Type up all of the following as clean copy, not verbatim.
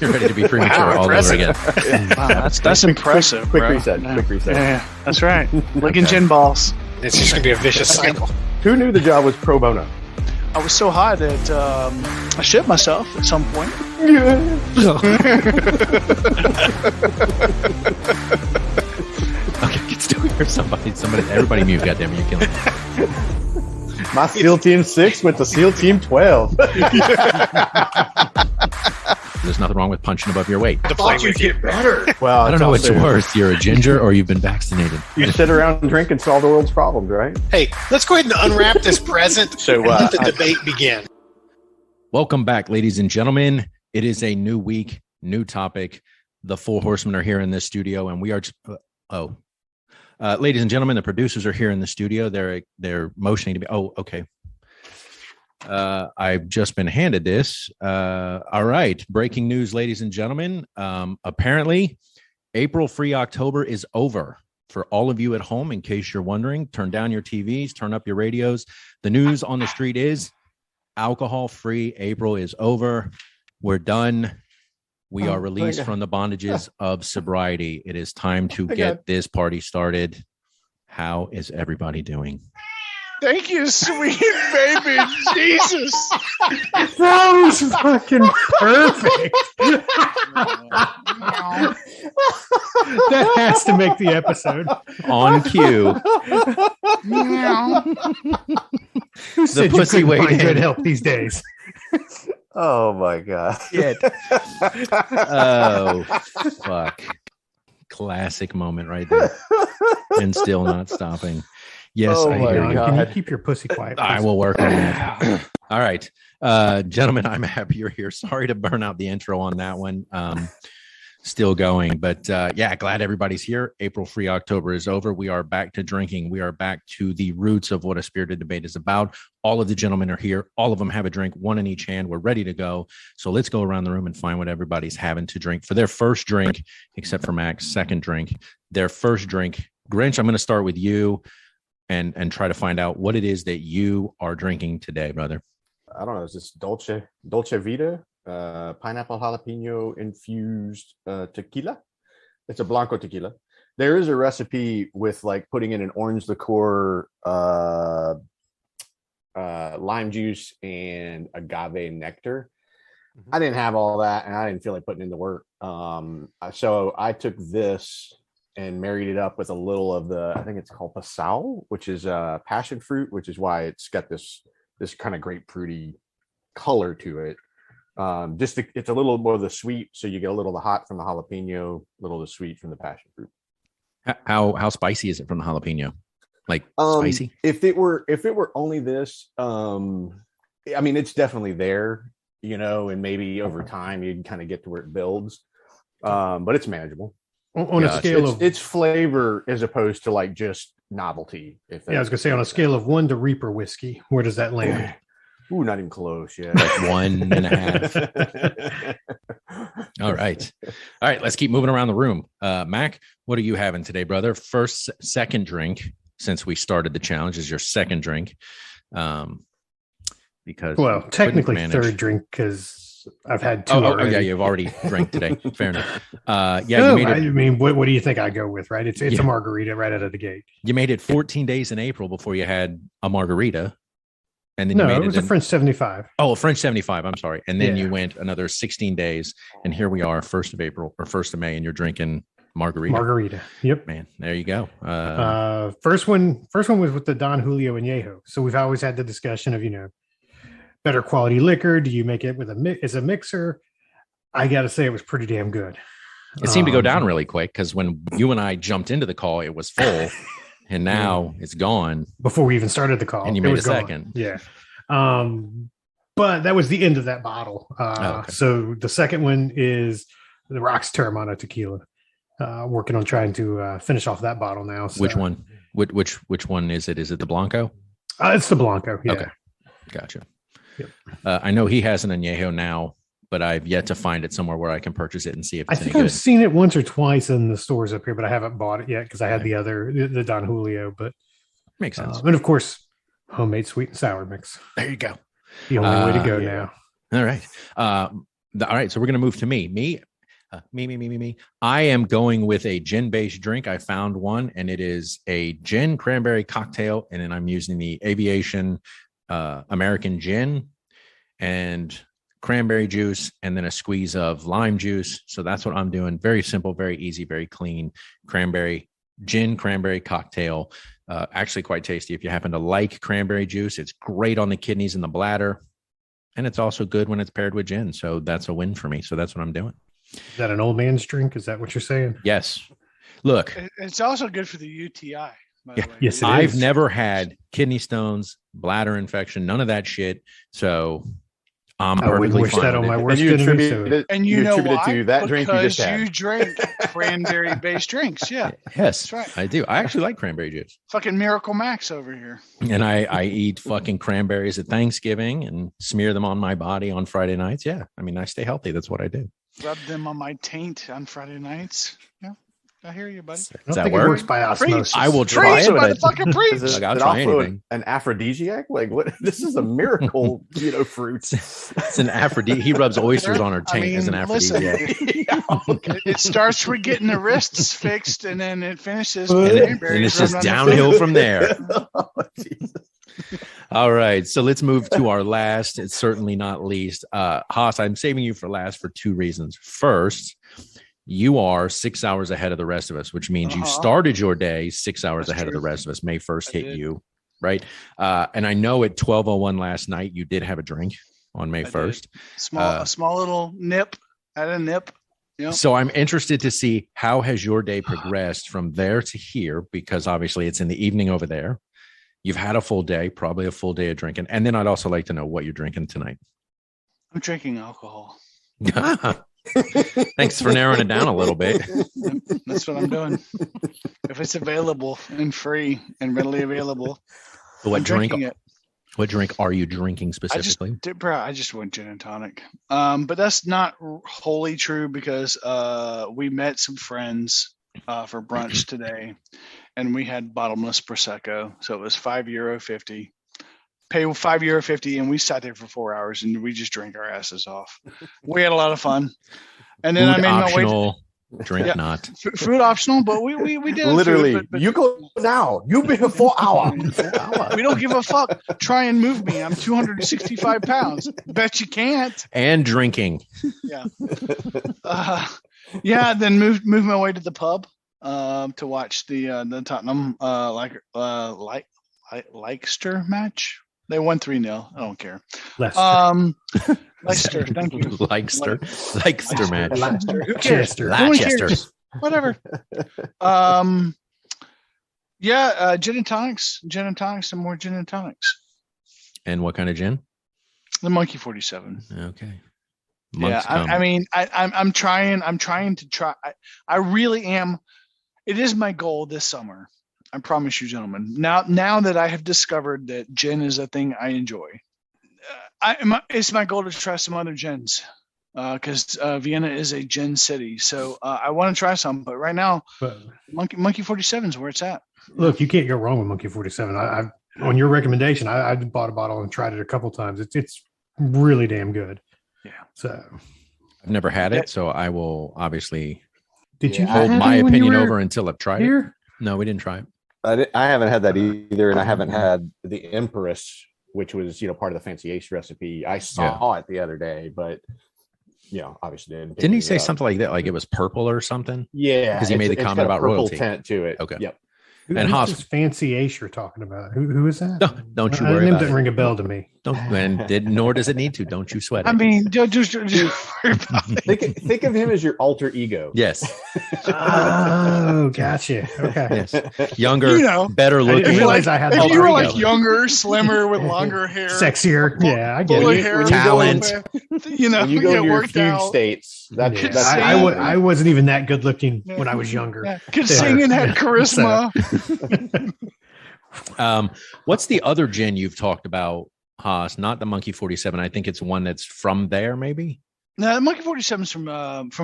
You're ready to be premature all over again. Wow, that's impressive. Quick bro. reset. Quick reset. Yeah, that's right. Licking gin balls. It's just going to be a vicious cycle. Who knew the job was pro bono? I was so high that I shit myself at some point. Okay, get still here. Somebody, everybody mute. Goddamn, you're killing me. My SEAL Team 6 went to SEAL Team 12. There's nothing wrong with punching above your weight. To play with you. better. Well, I don't know what's worse. You're a ginger or you've been vaccinated. You sit around and drink and solve the world's problems, right? Hey, let's go ahead and unwrap this present So, and let the debate begin. Welcome back, ladies and gentlemen. It is a new week, new topic. The four horsemen are here in this studio, and we are. Ladies and gentlemen, the producers are here in the studio. They're motioning to be. Oh, okay. I've just been handed this. All right. Breaking news, ladies and gentlemen. Apparently, April Free October is over. For all of you at home, in case you're wondering, turn down your TVs, turn up your radios. The news on the street is alcohol-free April is over. We're done. We are released from the bondages of sobriety. It is time to get this party started. How is everybody doing? Thank you, sweet baby Jesus. That was fucking perfect. That has to make the episode. On cue. Who said you pussy couldn't weighed find in. good help these days? Oh, my God. Oh, fuck. Classic moment right there. And still not stopping. Yes, Oh I my hear you. God. Can you keep your pussy quiet? I please? will work on that. All right. Gentlemen, I'm happy you're here. Sorry to burn out the intro on that one. Still going, but yeah, glad everybody's here. April Free October is over. We are back to drinking. We are back to the roots of what a spirited debate is about. All of the gentlemen are here. All of them have a drink, one in each hand. We're ready to go. So let's go around the room and find what everybody's having to drink for their first drink, except for Mac's second drink. Their first drink. Grinch, I'm going to start with you and try to find out what it is that you are drinking today, brother. I don't know. Is this Dolce Vita? Pineapple jalapeno infused tequila. It's a blanco tequila. There is a recipe with like putting in an orange liqueur, lime juice, and agave nectar. Mm-hmm. I didn't have all that, and I didn't feel like putting in the work. So I took this and married it up with a little of the, I think it's called pasau, which is passion fruit, which is why it's got this kind of grapefruity color to it. It's a little more of the sweet, so you get a little of the hot from the jalapeno, a little of the sweet from the passion fruit. How spicy is it from the jalapeno? Like spicy? If it were only this, I mean, it's definitely there, and maybe over time you'd kind of get to where it builds. But it's manageable. On a scale of it's flavor as opposed to like just novelty. I was gonna say on a scale of 1 to Reaper whiskey, where does that land? Ooh, not even close yet. Like 1.5. All right. Let's keep moving around the room. Mac, what are you having today, brother? Second drink since we started the challenge is your second drink. Because technically third drink because I've had two. Yeah, you've already drank today. Fair enough. I mean, what do you think I go with? Right? It's a margarita right out of the gate. You made it 14 days in April before you had a margarita. And then it was a French 75. Oh, a French 75. I'm sorry. And then you went another 16 days. And here we are, 1st of April or 1st of May, and you're drinking margarita. Yep. Man, there you go. First one was with the Don Julio Añejo. So we've always had the discussion of, better quality liquor. Do you make it with as a mixer? I got to say it was pretty damn good. It seemed to go down really quick because when you and I jumped into the call, it was full. And now it's gone. Before we even started the call. And you made a second. Yeah. But that was the end of that bottle. Okay. So the second one is the Rock's Terramana tequila. Working on trying to finish off that bottle now. So. Which one? Which one is it? Is it the Blanco? It's the Blanco. Yeah. Okay. Gotcha. Yep. I know he has an Añejo now, but I've yet to find it somewhere where I can purchase it and see if it's any good. I've seen it once or twice in the stores up here, but I haven't bought it yet because I had the Don Julio. But makes sense. And of course, Homemade sweet and sour mix. There you go. The only way to go yeah. now. All right. All right. So we're going to move to me. Me. I am going with a gin-based drink. I found one, and it is a gin cranberry cocktail. And then I'm using the Aviation American gin and cranberry juice, and then a squeeze of lime juice. So that's what I'm doing. Very simple, very easy, very clean cranberry cocktail. Actually quite tasty. If you happen to like cranberry juice, it's great on the kidneys and the bladder. And it's also good when it's paired with gin. So that's a win for me. So that's what I'm doing. Is that an old man's drink? Is that what you're saying? Yes. Look, It's also good for the UTI. By the way. Yes, it I've is. never had kidney stones, bladder infection, none of that shit. So I'm I wouldn't perfectly wish fine that with on it. my And worst you enemy. attribute So it, And you know attribute why? it to that drink you Because just had. you drink cranberry-based drinks. Yeah, Yes, that's right. I do. I actually like cranberry juice. Fucking Miracle Max over here. And I eat fucking cranberries at Thanksgiving and smear them on my body on Friday nights. Yeah. I mean, I stay healthy. That's what I do. Rub them on my taint on Friday nights. Yeah, I hear you, buddy. Does I don't that think work? it works by osmosis. I will It's try Preach, it, but motherfucker, preach. Is Like, I'll it try also anything. an aphrodisiac? Like what? This is a miracle, fruit. it's an aphrodisiac. He rubs oysters on her I taint mean, as an listen, aphrodisiac. it starts with getting the wrists fixed, and then it finishes. And with it- cranberries And it's rubbed just on the downhill face. from there. Oh, Jesus. All right. So let's move to our last. It's certainly not least. Haas, I'm saving you for last for two reasons. First, you are 6 hours ahead of the rest of us, which means you started your day 6 hours That's ahead of true. the rest of us. May 1st I hit did. you, right? And I know at 12:01 last night, you did have a drink on May I did. 1st. A small little nip. Had a nip. Yep. So I'm interested to see how has your day progressed from there to here, because obviously it's in the evening over there. You've had a full day, probably a full day of drinking. And then I'd also like to know what you're drinking tonight. I'm drinking alcohol. Thanks for narrowing it down a little bit. That's what I'm doing. If it's available and free and readily available, What I'm drink? drinking it. What drink are you drinking specifically? I just went gin and tonic. But that's not wholly true because we met some friends for brunch today, and we had bottomless prosecco. So it was €5.50. Pay €5.50, and we sat there for 4 hours, and we just drank our asses off. We had a lot of fun. And then Food I made my way. optional, drink Yeah. not. Food optional, but we did it Literally, food, but you go now. You be here for hour. we don't give a fuck. Try and move me. I'm 265 pounds. Bet you can't. And drinking. Then moved my way to the pub to watch the Tottenham Leicester match. They won 3-0. I don't care. Leicester. Leicester, thank you. Leicester match. Leicester. Who cares? Chester. No one Leicester. cares. Whatever. Gin and tonics, some more gin and tonics. And what kind of gin? The Monkey 47. Okay. Yeah, I'm trying to try. I really am. It is my goal this summer. I promise you, gentlemen. Now that I have discovered that gin is a thing I enjoy, it's my goal to try some other gins because Vienna is a gin city. So I want to try some, but right now, But Monkey 47 is where it's at. look, you can't go wrong with Monkey 47. I on your recommendation, I bought a bottle and tried it a couple times. It's really damn good. Yeah. So I've never had it, so I will obviously did you Yeah, hold have my any when you opinion were over until I've tried it. here? No, we didn't try it. I haven't had that either, and I haven't had the Empress, which was part of the Fancy Ace recipe. I saw it the other day, but obviously Didn't he say something like that? Like it was purple or something? Yeah, Because he made the it's comment got a about purple royalty. tint to it. Okay. Yep. And Who's Haas- this fancy ace you're talking about? Who is that? No, don't you The worry name about didn't it. ring a bell to me. Nor does it need to. Don't you sweat it. I mean, just worry about it. Think of him as your alter ego. yes, Oh, gotcha. Okay. yes. Younger, better I looking. didn't realize I had If alter you were ego. like younger, slimmer, with longer hair, Sexier. Yeah, I get full of it. hair, Talent. When you go get to your worked fugue out. states, Yeah, that's I wasn't even that good looking when I was younger. Yeah, could sing and had charisma. What's the other gin you've talked about, Haas? Not the Monkey 47. I think it's one that's from there, maybe. No, the Monkey 47 is from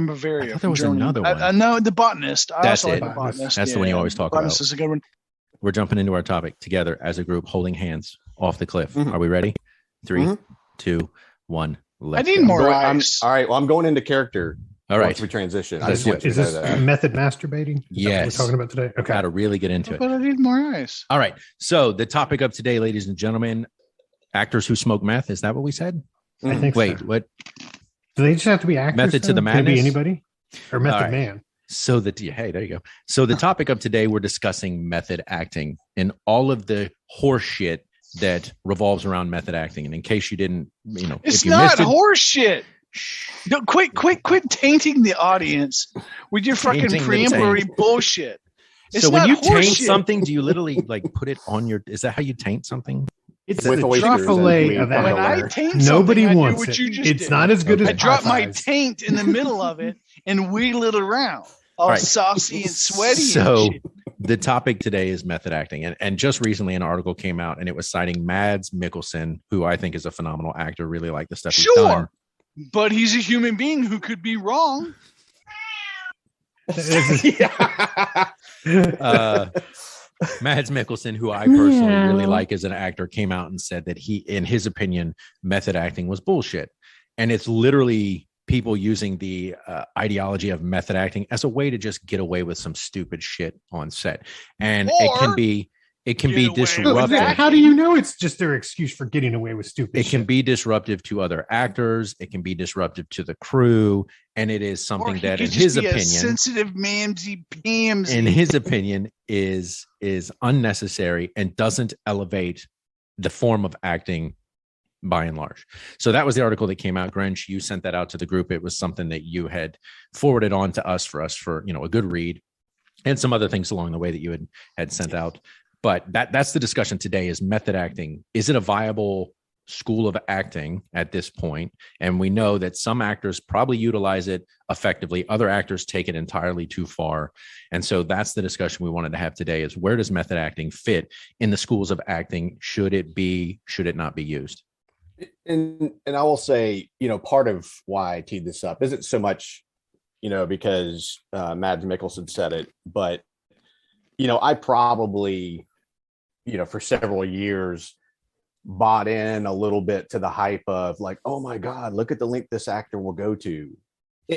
Bavaria. I thought there from was Germany. another one. I know the Botanist. I That's also it. like the Botanist. That's the one you always talk Botanist about. is a good one. We're jumping into our topic together as a group, holding hands. off the cliff. Are we ready? 3, 2, 1. I need more ice. All right. Well, I'm going into character. All right. Once we transition. Is this method masturbating? Yes. What we're talking about today? Okay. Got to really get into it. But I need more ice. All right. So the topic of today, ladies and gentlemen, actors who smoke meth. Is that what we said? I think Wait, so. what? Do they just have to be actors? Method to the Can it madness? be anybody? Or Method right. Man? So hey, there you go. So the topic of today, we're discussing method acting and all of the horse shit that revolves around method acting. And in case you didn't, it's if you not missed it, horse shit. No, quit tainting the audience with your fucking preamblary bullshit. So when you taint something, do you literally like put it on your? Is that how you taint something? It's with the oysters Chick-fil-A of When I acting. taint Nobody something, wants I do what it. you just It's did. not as good as I drop my high fives. taint in the middle of it and wheel it around, all Right. saucy and sweaty. So and shit. the topic today is method acting, and just recently an article came out, and it was citing Mads Mikkelsen, who I think is a phenomenal actor. Really like the stuff he's done. But he's a human being who could be wrong. Mads Mikkelsen, who I personally really like as an actor, came out and said that he, in his opinion, method acting was bullshit. And it's literally people using the ideology of method acting as a way to just get away with some stupid shit on set. And it can be disruptive. How do you know it's just their excuse for getting away with stupid It shit? can be disruptive to other actors. It can be disruptive to the crew. And it is something that, in his opinion, sensitive mamsy pamsy. in his opinion, is unnecessary and doesn't elevate the form of acting by and large. So that was the article that came out. Grinch, you sent that out to the group. It was something that you had forwarded on to us for a good read, and some other things along the way that you had sent out. But that's the discussion today: is method acting. Is it a viable school of acting at this point? And we know that some actors probably utilize it effectively. Other actors take it entirely too far. And so that's the discussion we wanted to have today: is where does method acting fit in the schools of acting? Should it not be used? And I will say, part of why I teed this up isn't so much, because Mads Mikkelsen said it, but, I probably, for several years bought in a little bit to the hype of like, oh my God, look at the link this actor will go to.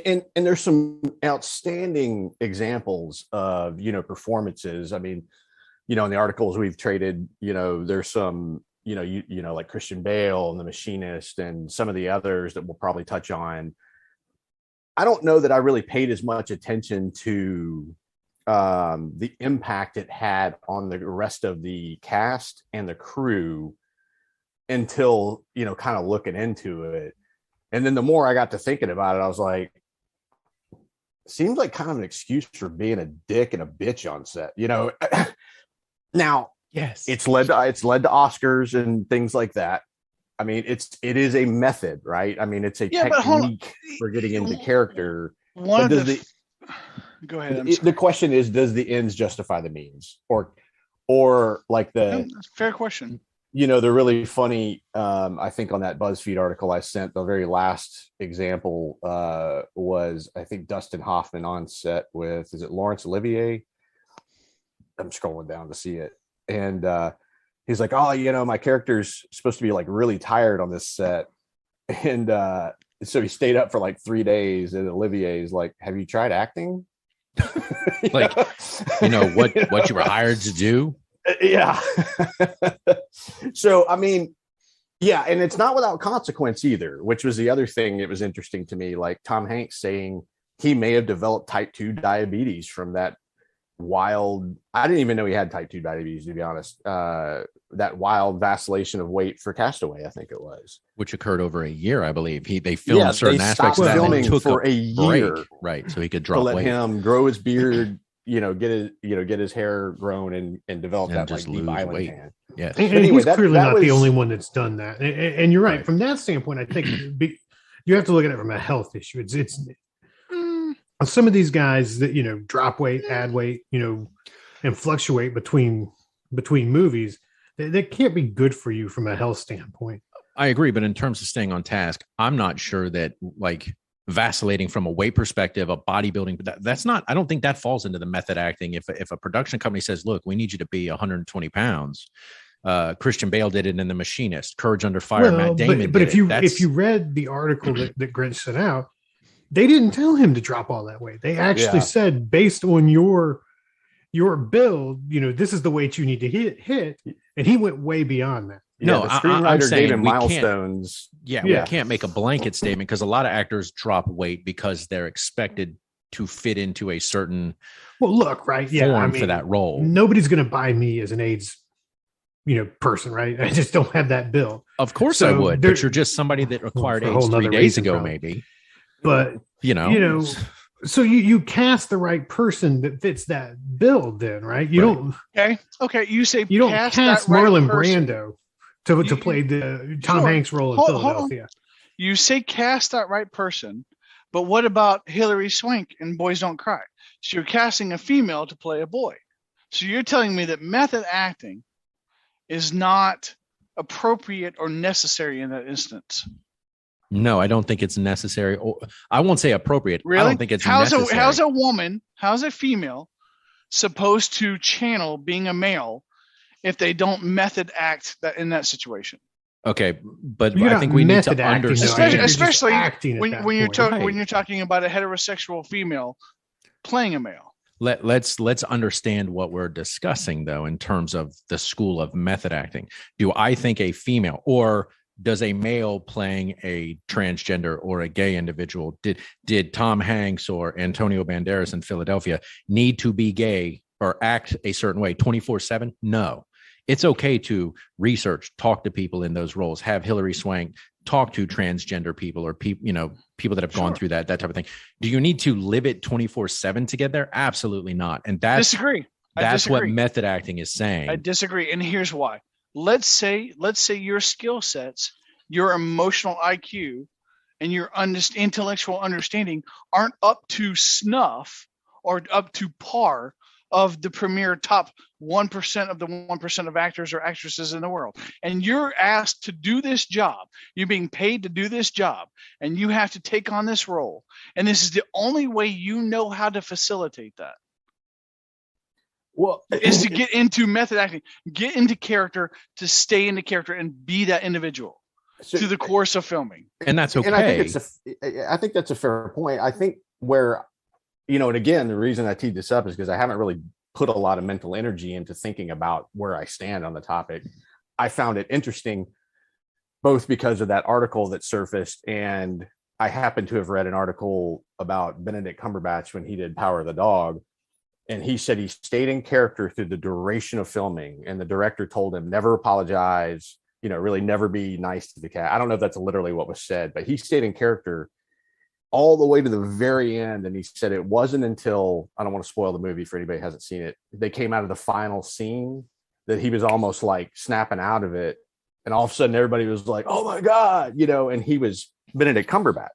And there's some outstanding examples of, performances. I mean, in the articles we've traded, there's some, like Christian Bale and The Machinist and some of the others that we'll probably touch on. I don't know that I really paid as much attention to the impact it had on the rest of the cast and the crew until, kind of looking into it. And then the more I got to thinking about it, I was like, seems like kind of an excuse for being a dick and a bitch on set, Now, yes, it's led to Oscars and things like that. I mean, it is a method, right? I mean, it's a technique for getting into character. Go ahead. The question is, does the ends justify the means, or like fair question. The really funny, I think on that BuzzFeed article I sent, the very last example was, I think, Dustin Hoffman on set with, is it Laurence Olivier? I'm scrolling down to see it. And he's like, oh, my character's supposed to be like really tired on this set. And so he stayed up for like 3 days. And Olivier's like, have you tried acting? Like, what you were hired to do? Yeah. So, I mean, yeah. And it's not without consequence either, which was the other thing that was interesting to me. Like Tom Hanks saying he may have developed type 2 diabetes from that wild, I didn't even know he had type 2 diabetes, to be honest. That wild vacillation of weight for Castaway, I think it was, which occurred over a year, I believe. They filmed certain aspects of that and took for a year, break, right? So he could drop to let weight. him grow his beard, get his hair grown and develop And that just like deep lose island weight. tan. Yes. And Anyway, he's clearly not the was- only one that's done that. And you're right. From that standpoint, I think you have to look at it from a health issue. It's some of these guys that, drop weight, add weight, and fluctuate between movies, that can't be good for you from a health standpoint. I agree. But in terms of staying on task, I'm not sure that like vacillating from a weight perspective, a bodybuilding, that's not, I don't think that falls into the method acting. If a production company says, look, we need you to be 120 pounds, Christian Bale did it in The Machinist. Courage Under Fire. Matt Damon. But if you read the article that Grinch sent out, they didn't tell him to drop all that weight. They actually said, based on your build, this is the weight you need to hit, and he went way beyond that. No, the screenwriter gave him milestones. We can't make a blanket statement because a lot of actors drop weight because they're expected to fit into a certain form for that role. Nobody's going to buy me as an AIDS person, right? I just don't have that build. Of course I would, but you're just somebody that acquired AIDS 3 days ago, maybe. But so you cast the right person that fits that build, then, right? You don't. Okay. You say you don't cast Marlon Brando to play the Tom Hanks role in Philadelphia. You say cast that right person, but what about Hilary Swank in Boys Don't Cry? So you're casting a female to play a boy. So you're telling me that method acting is not appropriate or necessary in that instance? No, I don't think it's necessary. I won't say appropriate. Really? I don't think it's necessary. How's a female supposed to channel being a male if they don't method act that in that situation? Okay, but I think we need to understand, especially when you're talking about a heterosexual female playing a male. Let's understand what we're discussing, though, in terms of the school of method acting. Do I think a female, or does a male playing a transgender or a gay individual, did Tom Hanks or Antonio Banderas in Philadelphia need to be gay or act a certain way 24/7? No. It's okay to research, talk to people in those roles, have Hilary Swank talk to transgender people or people that have gone through that type of thing. Do you need to live it 24/7 together? Absolutely not. And that's what method acting is saying. I disagree. And here's why. Let's say your skill sets, your emotional IQ, and your intellectual understanding aren't up to snuff or up to par of the premier top 1% of the 1% of actors or actresses in the world. And you're asked to do this job. You're being paid to do this job. And you have to take on this role. And this is the only way you know how to facilitate that. Well, is to get into method acting, get into character, to stay into character and be that individual through the course of filming. And that's okay. And I think that's a fair point. I think where, and again, the reason I teed this up is because I haven't really put a lot of mental energy into thinking about where I stand on the topic. I found it interesting, both because of that article that surfaced, and I happened to have read an article about Benedict Cumberbatch when he did Power of the Dog. And he said he stayed in character through the duration of filming. And the director told him, never apologize, really never be nice to the cat. I don't know if that's literally what was said, but he stayed in character all the way to the very end. And he said it wasn't until, I don't want to spoil the movie for anybody who hasn't seen it, they came out of the final scene that he was almost like snapping out of it. And all of a sudden everybody was like, oh my God, and he was Benedict Cumberbatch.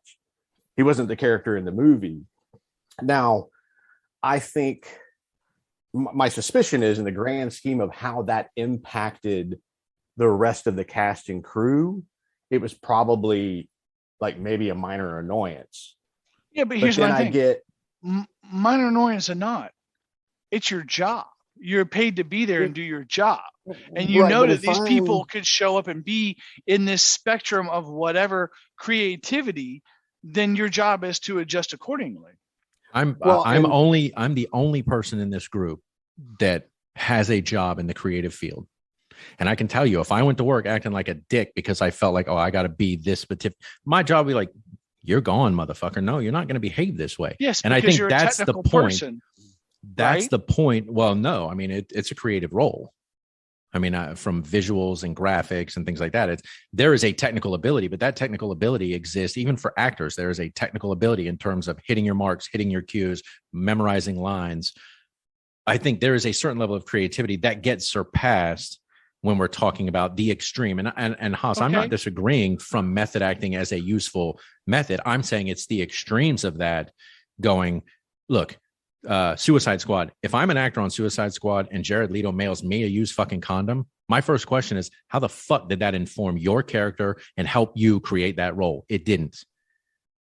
He wasn't the character in the movie. Now, I think my suspicion is, in the grand scheme of how that impacted the rest of the cast and crew, it was probably like maybe a minor annoyance. Yeah, but here's my thing. Minor annoyance or not, it's your job. You're paid to be there and do your job. And that these people could show up and be in this spectrum of whatever creativity, then your job is to adjust accordingly. I'm the only person in this group that has a job in the creative field. And I can tell you, if I went to work acting like a dick because I felt like, I got to be this, but my job would be like, you're gone, motherfucker. No, you're not going to behave this way. Yes. And I think that's the point. Person, that's the point. Well, no, I mean, it's a creative role. I mean, from visuals and graphics and things like that, there is a technical ability, but that technical ability exists even for actors. There is a technical ability in terms of hitting your marks, hitting your cues, memorizing lines. I think there is a certain level of creativity that gets surpassed when we're talking about the extreme. And Haas, okay. I'm not disagreeing from method acting as a useful method. I'm saying it's the extremes of that going, look, Suicide Squad. If I'm an actor on Suicide Squad and Jared Leto mails me a used fucking condom, my first question is, how the fuck did that inform your character and help you create that role? It didn't.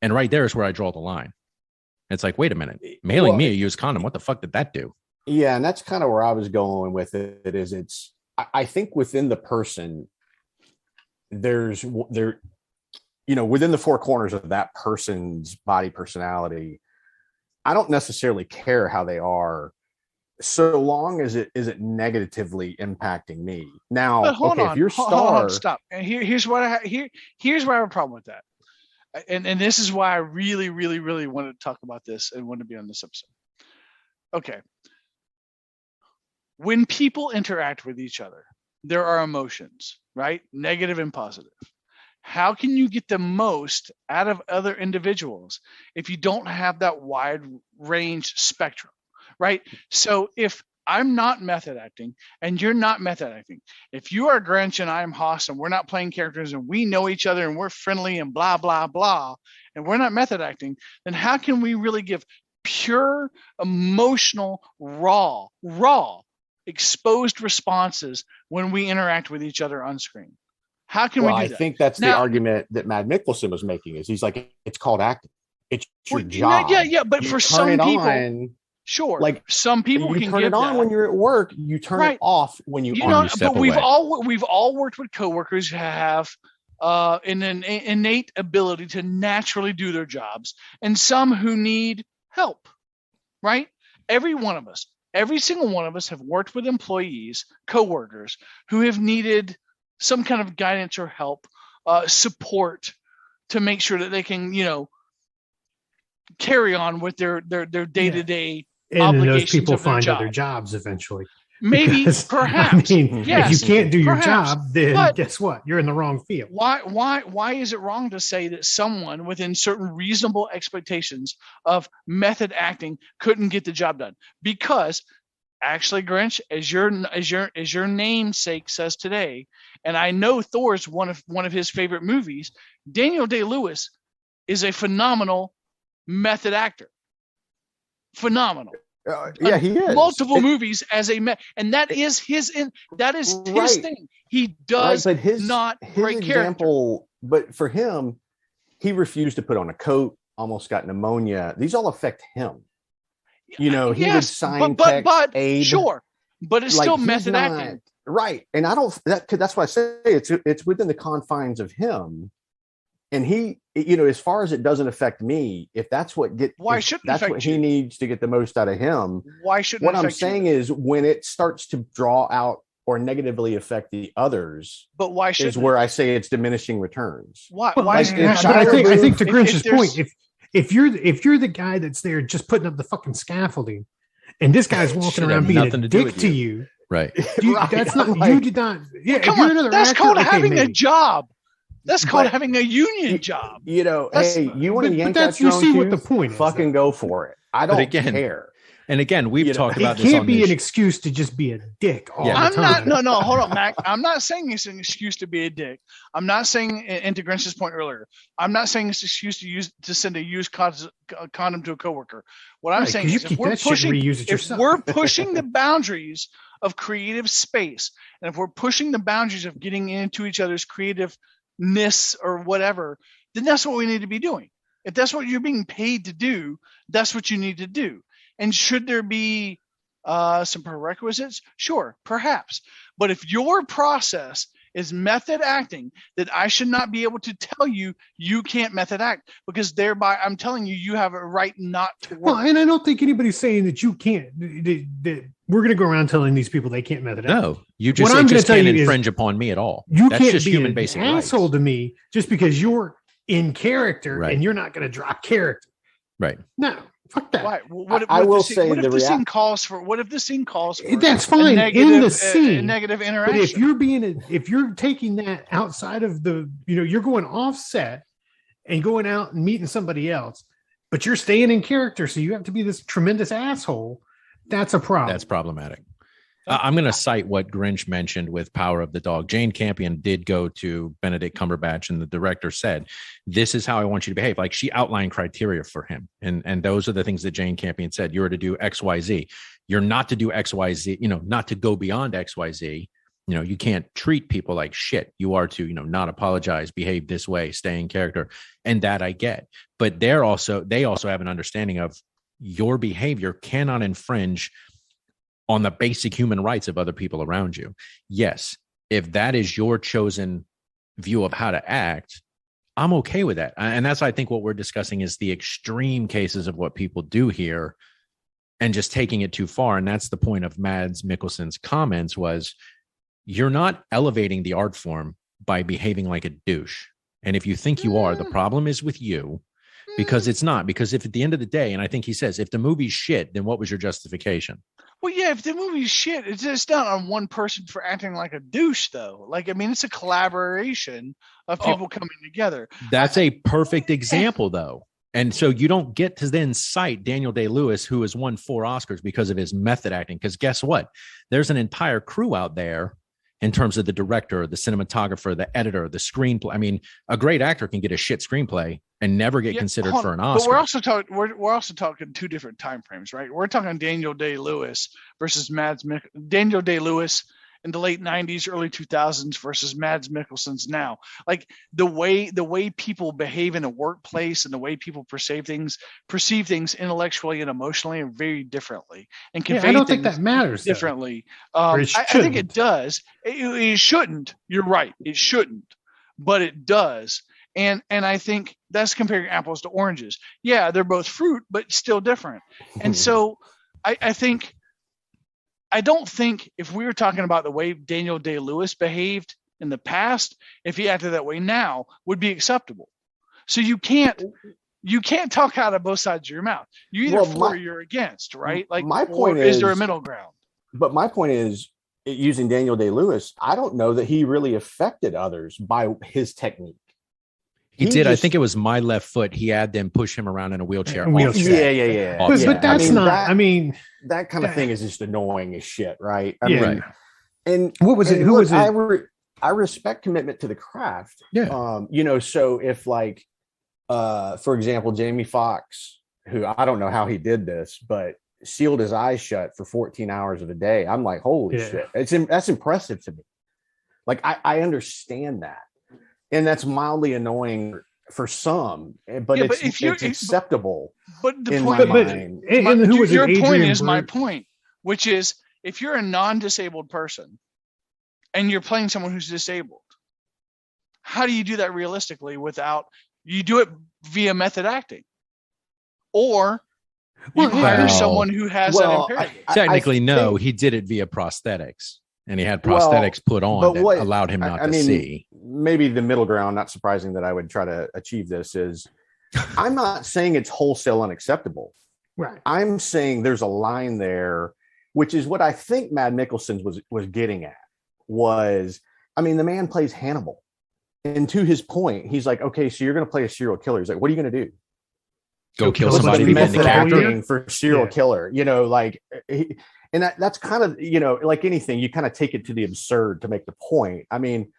And right there is where I draw the line. It's like, wait a minute, mailing me a used condom, what the fuck did that do? Yeah, and that's kind of where I was going with it. Is I think within the person, there's there, within the four corners of that person's body personality, I don't necessarily care how they are, so long as it isn't negatively impacting me. Now, okay, if you're hold on, stop. And here's what here's where I have a problem with that. And this is why I really, really, really wanted to talk about this and want to be on this episode. Okay. When people interact with each other, there are emotions, right? Negative and positive. How can you get the most out of other individuals if you don't have that wide range spectrum, right? So if I'm not method acting and you're not method acting, if you are Grinch and I'm Haas and we're not playing characters and we know each other and we're friendly and blah, blah, blah, and we're not method acting, then how can we really give pure, emotional, raw, exposed responses when we interact with each other on screen? How can we do that? I think that's the argument that Matt Mickelson was making. Is he's like, it's called acting. It's your job. Yeah. But for some people, sure. Like some people you can turn it on when you're at work. You turn it off when you step away. We've all worked with coworkers who have an innate ability to naturally do their jobs, and some who need help. Right? Every single one of us have worked with employees, coworkers who have needed some kind of guidance or help, support to make sure that they can, carry on with their day-to-day and obligations. Those people of their find job. other jobs eventually. Maybe, perhaps. If you can't do your job, then guess what? You're in the wrong field. Why is it wrong to say that someone within certain reasonable expectations of method acting couldn't get the job done? Because actually, Grinch, as your namesake says today, and I know Thor's one of his favorite movies, Daniel Day-Lewis is a phenomenal method actor. Phenomenal. He is. Multiple movies as and that is his thing. He does not break character. But for him, he refused to put on a coat, almost got pneumonia. These all affect him. He would sign text, aid. Sure, but it's still method acting. Right. And that's why I say it's within the confines of him. And he, as far as it doesn't affect me, if that's what he needs to get the most out of him. Why shouldn't what I'm saying is when it starts to draw out or negatively affect the others, but why should is where I say it's diminishing returns. Why? I think to Grinch's point, if you're the guy that's there just putting up the fucking scaffolding, and this guy's walking around being a dick to you, right? That's not you did not. Yeah, come on, that's called having a job. That's called having a union job. You want to yank that you see what the point is. Fucking go for it. I don't care. And again, we've talked about this. It can't be an excuse to just be a dick all the time. No, hold on, Mac. I'm not saying it's an excuse to be a dick. I'm not saying, and to Grinch's point earlier, I'm not saying it's an excuse to send a used condom to a coworker. What I'm saying is if we're pushing the boundaries of creative space, and if we're pushing the boundaries of getting into each other's creativeness or whatever, then that's what we need to be doing. If that's what you're being paid to do, that's what you need to do. And should there be some prerequisites? Sure, perhaps. But if your process is method acting, that I should not be able to tell you can't method act, because thereby I'm telling you have a right not to work. Well, and I don't think anybody's saying that you can't. That we're going to go around telling these people they can't method act. No, you just can't infringe upon me at all. You That's can't just be human an basic asshole rights. to me just because you're in character and you're not going to drop character. Right. No. Fuck that. Why? What if the scene calls for? That's fine in the scene. Negative interaction. But if you're taking that outside of the, you're going offset and going out and meeting somebody else, but you're staying in character, so you have to be this tremendous asshole. That's a problem. That's problematic. I'm going to cite what Grinch mentioned with Power of the Dog. Jane Campion did go to Benedict Cumberbatch, and the director said, "This is how I want you to behave." Like, she outlined criteria for him, and those are the things that Jane Campion said. You are to do X, Y, Z. You're not to do X, Y, Z. Not to go beyond X, Y, Z. You can't treat people like shit. You are to, not apologize, behave this way, stay in character, and that I get. But they also have an understanding of your behavior cannot infringe on the basic human rights of other people around you. Yes, if that is your chosen view of how to act, I'm okay with that. And that's, I think, what we're discussing is the extreme cases of what people do here and just taking it too far. And that's the point of Mads Mikkelsen's comments was, you're not elevating the art form by behaving like a douche. And if you think you are, the problem is with you, because it's not. Because if at the end of the day, and I think he says, if the movie's shit, then what was your justification? Well, yeah, if the movie's shit, it's just not on one person for acting like a douche, though. Like, I mean, it's a collaboration of people coming together. That's a perfect example, though. And so you don't get to then cite Daniel Day-Lewis, who has won 4 Oscars because of his method acting. Because guess what? There's an entire crew out there in terms of the director, the cinematographer, the editor, the screenplay. I mean, a great actor can get a shit screenplay and never get considered for an Oscar. But we're also talking 2 different time frames, right? We're talking Daniel Day-Lewis versus Daniel Day-Lewis in the late 90s, early 2000s versus Mads Mikkelsen's now. Like the way people behave in a workplace and the way people perceive things intellectually and emotionally are very differently, and convey I don't things think that matters differently. I think it does. It shouldn't. You're right. It shouldn't, but it does. And I think that's comparing apples to oranges. Yeah, they're both fruit, but still different. And so I don't think if we were talking about the way Daniel Day-Lewis behaved in the past, if he acted that way now, would be acceptable. So you can't talk out of both sides of your mouth. You either for or you're against, right? Like, my point is there a middle ground? But my point is, using Daniel Day-Lewis, I don't know that he really affected others by his technique. He did. I think it was My Left Foot. He had them push him around in a wheelchair. Yeah. But that's that kind of thing is just annoying as shit, right? I mean, right. And what was it? Who was it? I respect commitment to the craft. Yeah. So if like, for example, Jamie Foxx, who I don't know how he did this, but sealed his eyes shut for 14 hours of the day. I'm like, holy shit. That's impressive to me. Like, I understand that. And that's mildly annoying for some, but it's acceptable. But the in point, my mind. Your point is my point, which is if you're a non-disabled person and you're playing someone who's disabled, how do you do that realistically without you do it via method acting, or you hire someone who has that impairment? Technically, no, he did it via prosthetics. And he had prosthetics put on that allowed him not to see. Maybe the middle ground, not surprising that I would try to achieve this, is I'm not saying it's wholesale unacceptable. Right. I'm saying there's a line there, which is what I think Mads Mikkelsen was getting at. The man plays Hannibal. And to his point, he's like, okay, so you're going to play a serial killer. He's like, what are you going to do? Go kill somebody to get in the character? For serial killer, and that's kind of, like anything, you kind of take it to the absurd to make the point. I mean,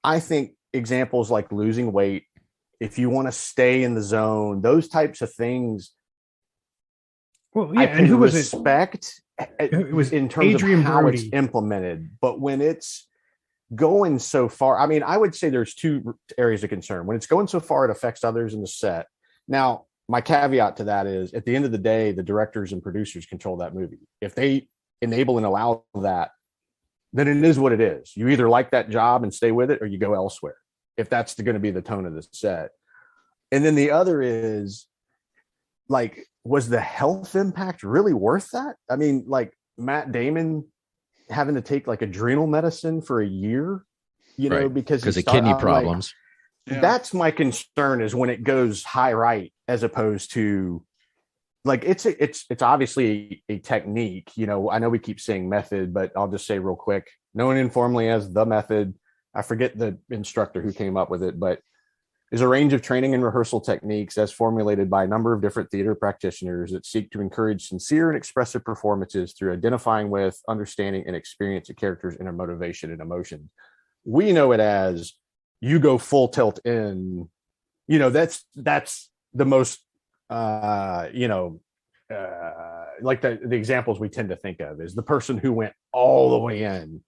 I think examples like losing weight, if you want to stay in the zone, those types of things. Well, yeah, I and who was respect it was in terms Adrian of how Brody. it's implemented, but when it's going so far, I mean, I would say there's 2 areas of concern. When it's going so far, it affects others in the set. Now, my caveat to that is, at the end of the day, the directors and producers control that movie. If they enable and allow that, then it is what it is. You either like that job and stay with it, or you go elsewhere, if that's going to be the tone of the set. And then the other is, like, was the health impact really worth that? I mean, like Matt Damon having to take like adrenal medicine for a year, because of kidney problems. That's my concern, is when it goes high right, as opposed to, like, it's obviously a technique. I know we keep saying method, but I'll just say real quick, known informally as the method. I forget the instructor who came up with it, but is a range of training and rehearsal techniques as formulated by a number of different theater practitioners that seek to encourage sincere and expressive performances through identifying with, understanding, and experience a character's inner motivation and emotion. We know it as, you go full tilt in, that's the most, like the examples we tend to think of is the person who went all the way in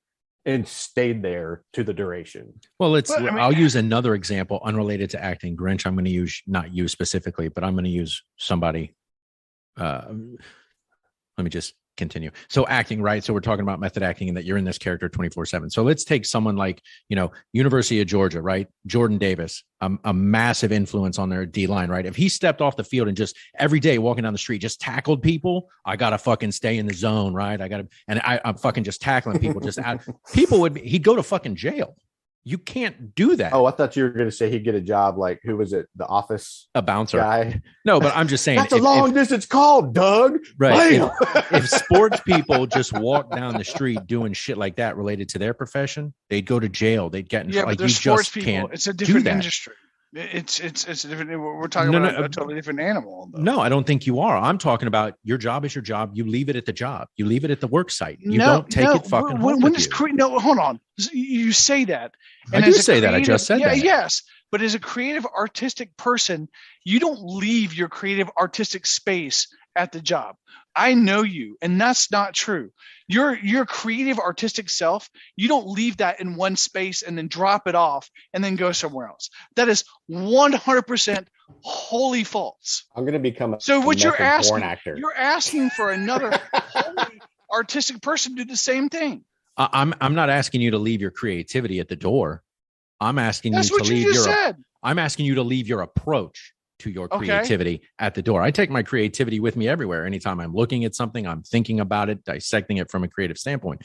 and stayed there to the duration. Well, I'll use another example unrelated to acting. Grinch, I'm going to use, not you specifically, but I'm going to use somebody. Let me just continue. So acting, right? So we're talking about method acting and that you're in this character 24/7. So let's take someone like, University of Georgia, right? Jordan Davis, a massive influence on their D line, right? If he stepped off the field and just every day walking down the street, just tackled people, I got to fucking stay in the zone, right? I'm fucking just tackling people. He'd go to fucking jail. You can't do that. Oh, I thought you were going to say he'd get a job like, who was it? The Office a bouncer guy? No, but I'm just saying. That's a long distance call, Doug. Right. If sports people just walk down the street doing shit like that related to their profession, they'd go to jail. They'd get in trouble. But there's sports people. It's a different industry. It's a different. We're talking about a totally different animal. Though. No, I don't think you are. I'm talking about your job is your job. You leave it at the job. You leave it at the work site. You don't take it fucking home with you. No, hold on. You say that. And I do say that. I just said that. Yes. But as a creative artistic person, you don't leave your creative artistic space at the job. I know you, and that's not true. Your creative artistic self, you don't leave that in one space and then drop it off and then go somewhere else. That is 100% wholly false. I'm going to become you're asking for another wholly artistic person to do the same thing. I'm not asking you to leave your creativity at the door. I'm asking That's you what to you leave just said. I'm asking you to leave your approach to your creativity at the door. I take my creativity with me everywhere. Anytime I'm looking at something, I'm thinking about it, dissecting it from a creative standpoint.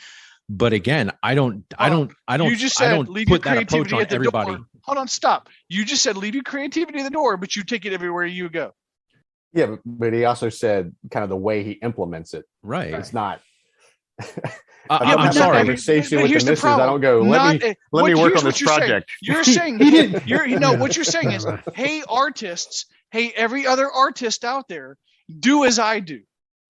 But again, I don't You just said leave put your that approach on at the everybody. Door. Hold on, stop. You just said leave your creativity at the door, but you take it everywhere you go. Yeah, but he also said kind of the way he implements it. Right. It's not. I'm sorry. Conversation with the missus. I don't go. Let me work on this project. You're saying what you're saying is, hey artists, hey every other artist out there, do as I do.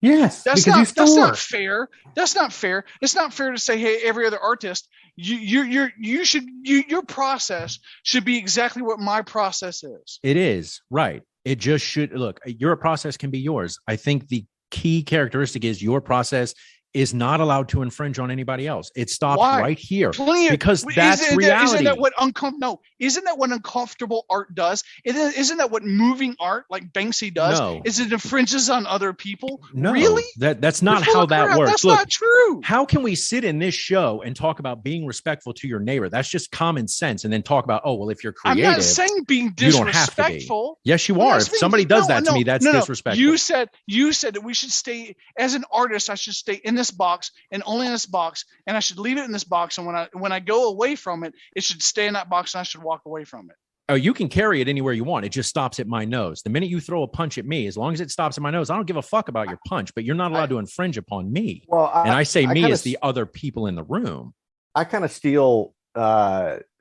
Yes, that's not fair. That's not fair. It's not fair to say, hey, every other artist, your process should be exactly what my process is. It is right. It just should look. Your process can be yours. I think the key characteristic is your process is not allowed to infringe on anybody else. It stops right here because that's reality. Isn't that what uncomfortable art does? Isn't that what moving art like Banksy does? No. Is it infringes on other people? No, really? That's not how that works. That's not true. How can we sit in this show and talk about being respectful to your neighbor? That's just common sense. And then talk about, if you're creative, I'm not saying being disrespectful. Yes, you are. If somebody does that to me, that's disrespectful. You said that we should stay as an artist. I should stay in this box and only in this box, and I should leave it in this box. And when I go away from it, it should stay in that box, and I should walk away from it. Oh, you can carry it anywhere you want. It just stops at my nose. The minute you throw a punch at me, as long as it stops at my nose, I don't give a fuck about your punch. But you're not allowed to infringe upon me. Well, I say me as the other people in the room. I kind of steal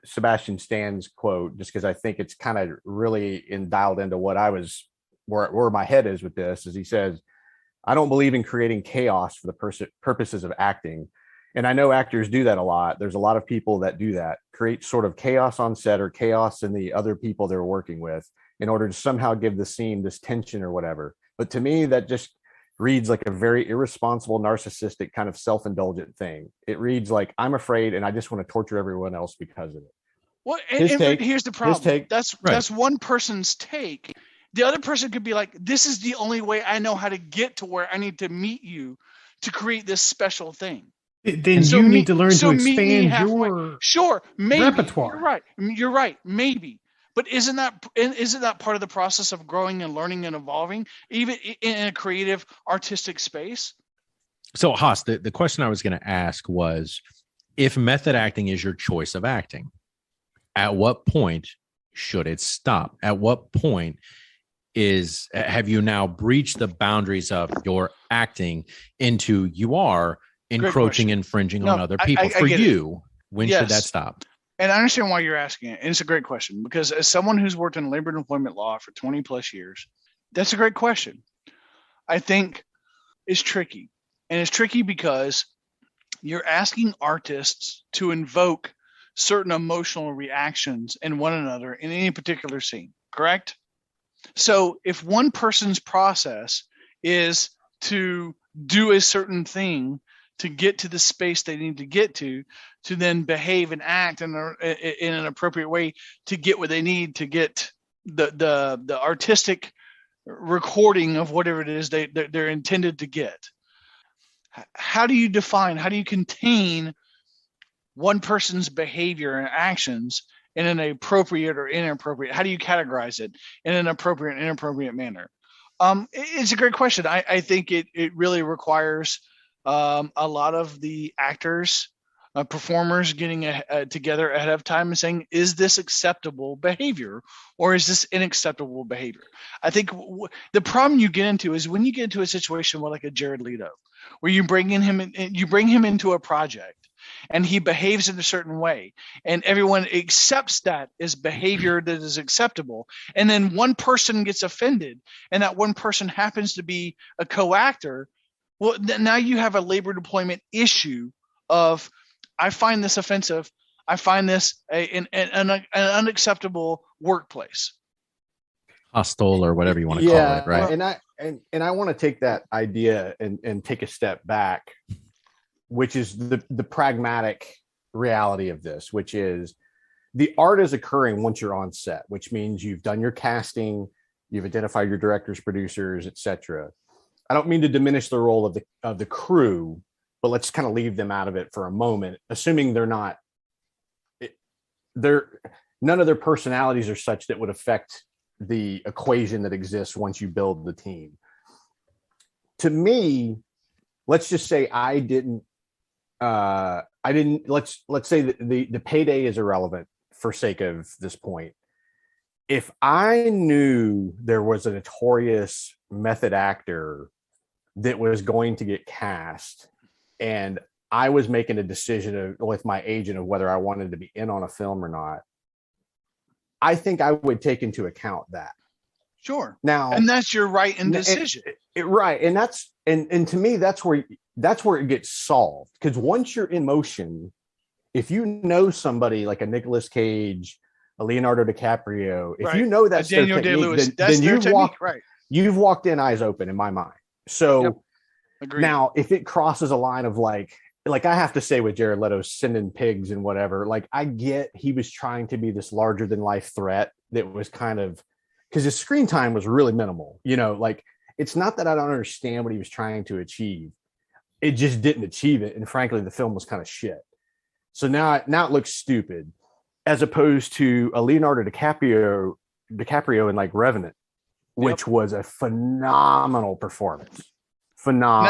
Sebastian Stan's quote just because I think it's kind of really dialed into what I was where my head is with this. Is he says, I don't believe in creating chaos for the purposes of acting. And I know actors do that a lot. There's a lot of people that do that, create sort of chaos on set or chaos in the other people they're working with in order to somehow give the scene this tension or whatever. But to me, that just reads like a very irresponsible, narcissistic kind of self-indulgent thing. It reads like, I'm afraid and I just want to torture everyone else because of it. Well, here's the problem. That's one person's take. The other person could be like, this is the only way I know how to get to where I need to meet you to create this special thing. Then you need to learn to expand your repertoire. You're right. Maybe. But isn't that part of the process of growing and learning and evolving, even in a creative, artistic space? So, Haas, the question I was going to ask was, if method acting is your choice of acting, at what point should it stop? At what point have you now breached the boundaries of your acting into you are encroaching, infringing on other people? For you, when should that stop? And I understand why you're asking it. And it's a great question because as someone who's worked in labor and employment law for 20 plus years, that's a great question. I think it's tricky. And it's tricky because you're asking artists to invoke certain emotional reactions in one another in any particular scene, correct? So if one person's process is to do a certain thing to get to the space they need to get to then behave and act in an appropriate way to get what they need to get the artistic recording of whatever it is they're intended to get. how do you contain one person's behavior and actions in an appropriate or inappropriate? How do you categorize it in an appropriate and inappropriate manner? It's a great question. I think it really requires a lot of the actors, performers getting together ahead of time and saying, is this acceptable behavior or is this unacceptable behavior? I think the problem you get into is when you get into a situation with like a Jared Leto, where you bring him into a project and he behaves in a certain way and everyone accepts that as behavior that is acceptable. And then one person gets offended and that one person happens to be a co-actor. Well, now you have a labor deployment issue of, I find this offensive. I find this an unacceptable workplace. Hostile or whatever you want to call it, right? And I want to take that idea and take a step back, which is the pragmatic reality of this, which is the art is occurring once you're on set, which means you've done your casting, you've identified your directors, producers, etc. I don't mean to diminish the role of the crew, but let's kind of leave them out of it for a moment, assuming none of their personalities are such that would affect the equation that exists once you build the team. To me, let's just say let's say that the payday is irrelevant for sake of this point. If I knew there was a notorious method actor that was going to get cast and I was making a decision with my agent of whether I wanted to be in on a film or not, I think I would take into account that. Sure. Now, and that's your right and decision. Right. And that's, and to me, that's where it gets solved. Because once you're in motion, if you know somebody like a Nicolas Cage, a Leonardo DiCaprio, if you know that's Daniel their technique, Day-Lewis, then you've walked in eyes open in my mind. So now if it crosses a line of like I have to say with Jared Leto sending pigs and whatever, like I get he was trying to be this larger than life threat that was kind of, because his screen time was really minimal, like it's not that I don't understand what he was trying to achieve. It just didn't achieve it. And frankly, the film was kind of shit. So now it looks stupid, as opposed to a Leonardo DiCaprio in like Revenant, which was a phenomenal performance. Phenomenal.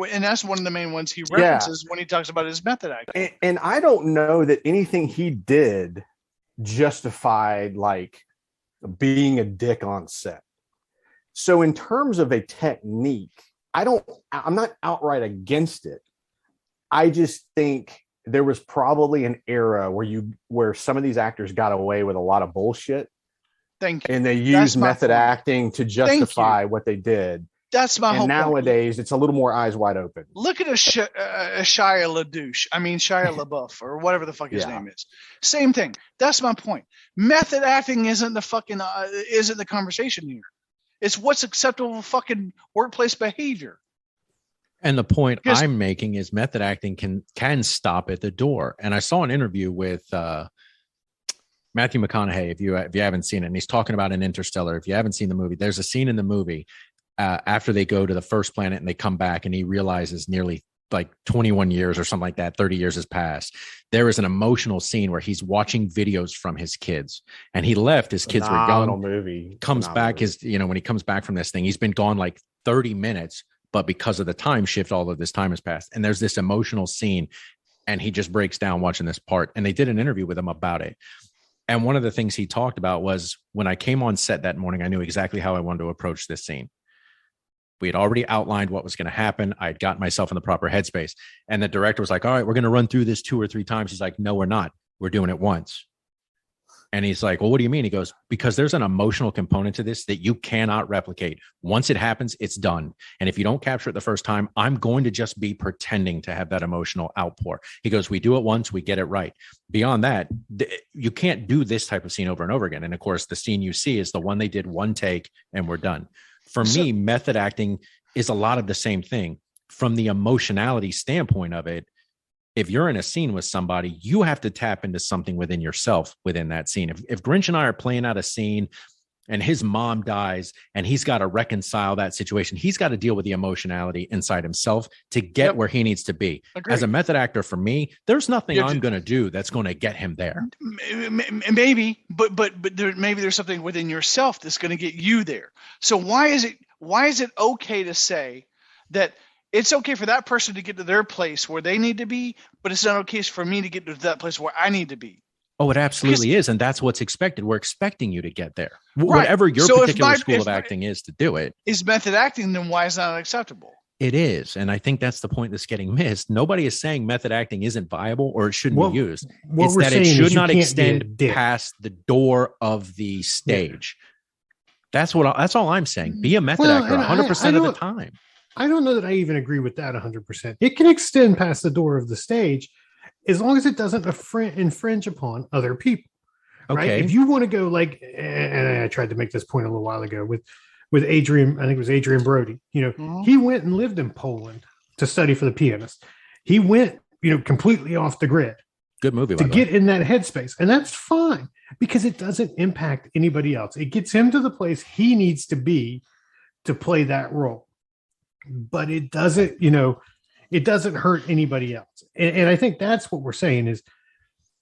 And that's one of the main ones he references when he talks about his method acting. And I don't know that anything he did justified like being a dick on set. So in terms of a technique, I'm not outright against it. I just think there was probably an era where some of these actors got away with a lot of bullshit. Thank you. And they used method acting to justify what they did. That's my whole point. Nowadays, it's a little more eyes wide open. Look at a Shia LaBeouf, or whatever the fuck his name is. Same thing. That's my point. Method acting isn't the conversation here. It's what's acceptable fucking workplace behavior. And the point I'm making is method acting can stop at the door. And I saw an interview with Matthew McConaughey, if you haven't seen it, and he's talking about an Interstellar. If you haven't seen the movie, there's a scene in the movie after they go to the first planet and they come back and he realizes nearly like 21 years or something like that, 30 years has passed. There is an emotional scene where he's watching videos from his kids, and he left. His kids were gone. Movie. Comes back when he comes back from this thing, he's been gone like 30 minutes, but because of the time shift, all of this time has passed. And there's this emotional scene and he just breaks down watching this part. And they did an interview with him about it. And one of the things he talked about was, when I came on set that morning, I knew exactly how I wanted to approach this scene. We had already outlined what was going to happen. I had gotten myself in the proper headspace. And the director was like, all right, we're going to run through this 2 or 3 times. He's like, no, we're not. We're doing it once. And he's like, well, what do you mean? He goes, because there's an emotional component to this that you cannot replicate. Once it happens, it's done. And if you don't capture it the first time, I'm going to just be pretending to have that emotional outpour. He goes, we do it once, we get it right. Beyond that, you can't do this type of scene over and over again. And of course, the scene you see is the one they did one take and we're done. For me, method acting is a lot of the same thing. From the emotionality standpoint of it, if you're in a scene with somebody, you have to tap into something within yourself within that scene. If Grinch and I are playing out a scene and his mom dies and he's got to reconcile that situation. He's got to deal with the emotionality inside himself to get where he needs to be. Agreed. As a method actor, for me, there's nothing I'm going to do that's going to get him there. Maybe, but maybe there's something within yourself that's going to get you there. So why is it okay to say that it's okay for that person to get to their place where they need to be, but it's not okay for me to get to that place where I need to be? Oh, it absolutely is. And that's what's expected. We're expecting you to get there. Right. Whatever your particular school of acting is to do it. Is method acting, then why is that unacceptable? It is. And I think that's the point that's getting missed. Nobody is saying method acting isn't viable or it shouldn't be used. It's that it should not extend past the door of the stage. That's all I'm saying. Be a method actor 100% of the time. I don't know that I even agree with that 100%. It can extend past the door of the stage as long as it doesn't infringe upon other people. Right? Okay. If you want to go like, and I tried to make this point a little while ago with Adrian, I think it was Adrian Brody, he went and lived in Poland to study for the pianist. He went, completely off the grid. Good movie. To get in that headspace. And that's fine because it doesn't impact anybody else. It gets him to the place he needs to be to play that role. But it doesn't, it doesn't hurt anybody else. And I think that's what we're saying is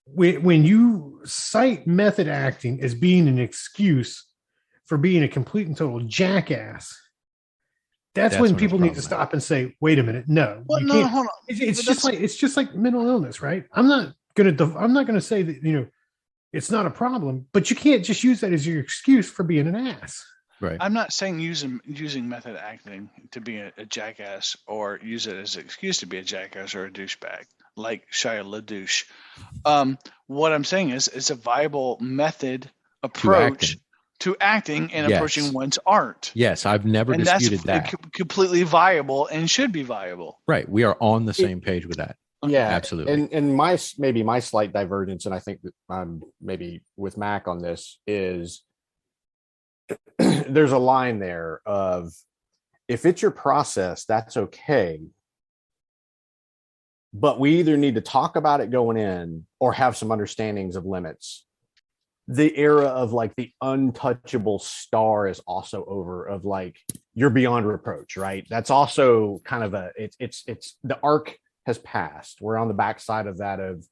when you cite method acting as being an excuse for being a complete and total jackass, that's when people need to stop and say, wait a minute. No, hold on. It's just like mental illness, right? I'm not going to say that, it's not a problem, but you can't just use that as your excuse for being an ass. Right. I'm not saying using method acting to be a jackass or use it as an excuse to be a jackass or a douchebag like Shia LaDouche. What I'm saying is it's a viable method approach to acting and approaching one's art. Yes, I've never disputed that. Completely viable and should be viable. Right. We are on the same page with that. Yeah, absolutely. And my slight divergence, and I think that I'm maybe with Mac on this, is there's a line there of if it's your process, that's okay. But we either need to talk about it going in or have some understandings of limits. The era of like the untouchable star is also over, of like you're beyond reproach, right? That's also kind of it's the arc has passed. We're on the backside of that, of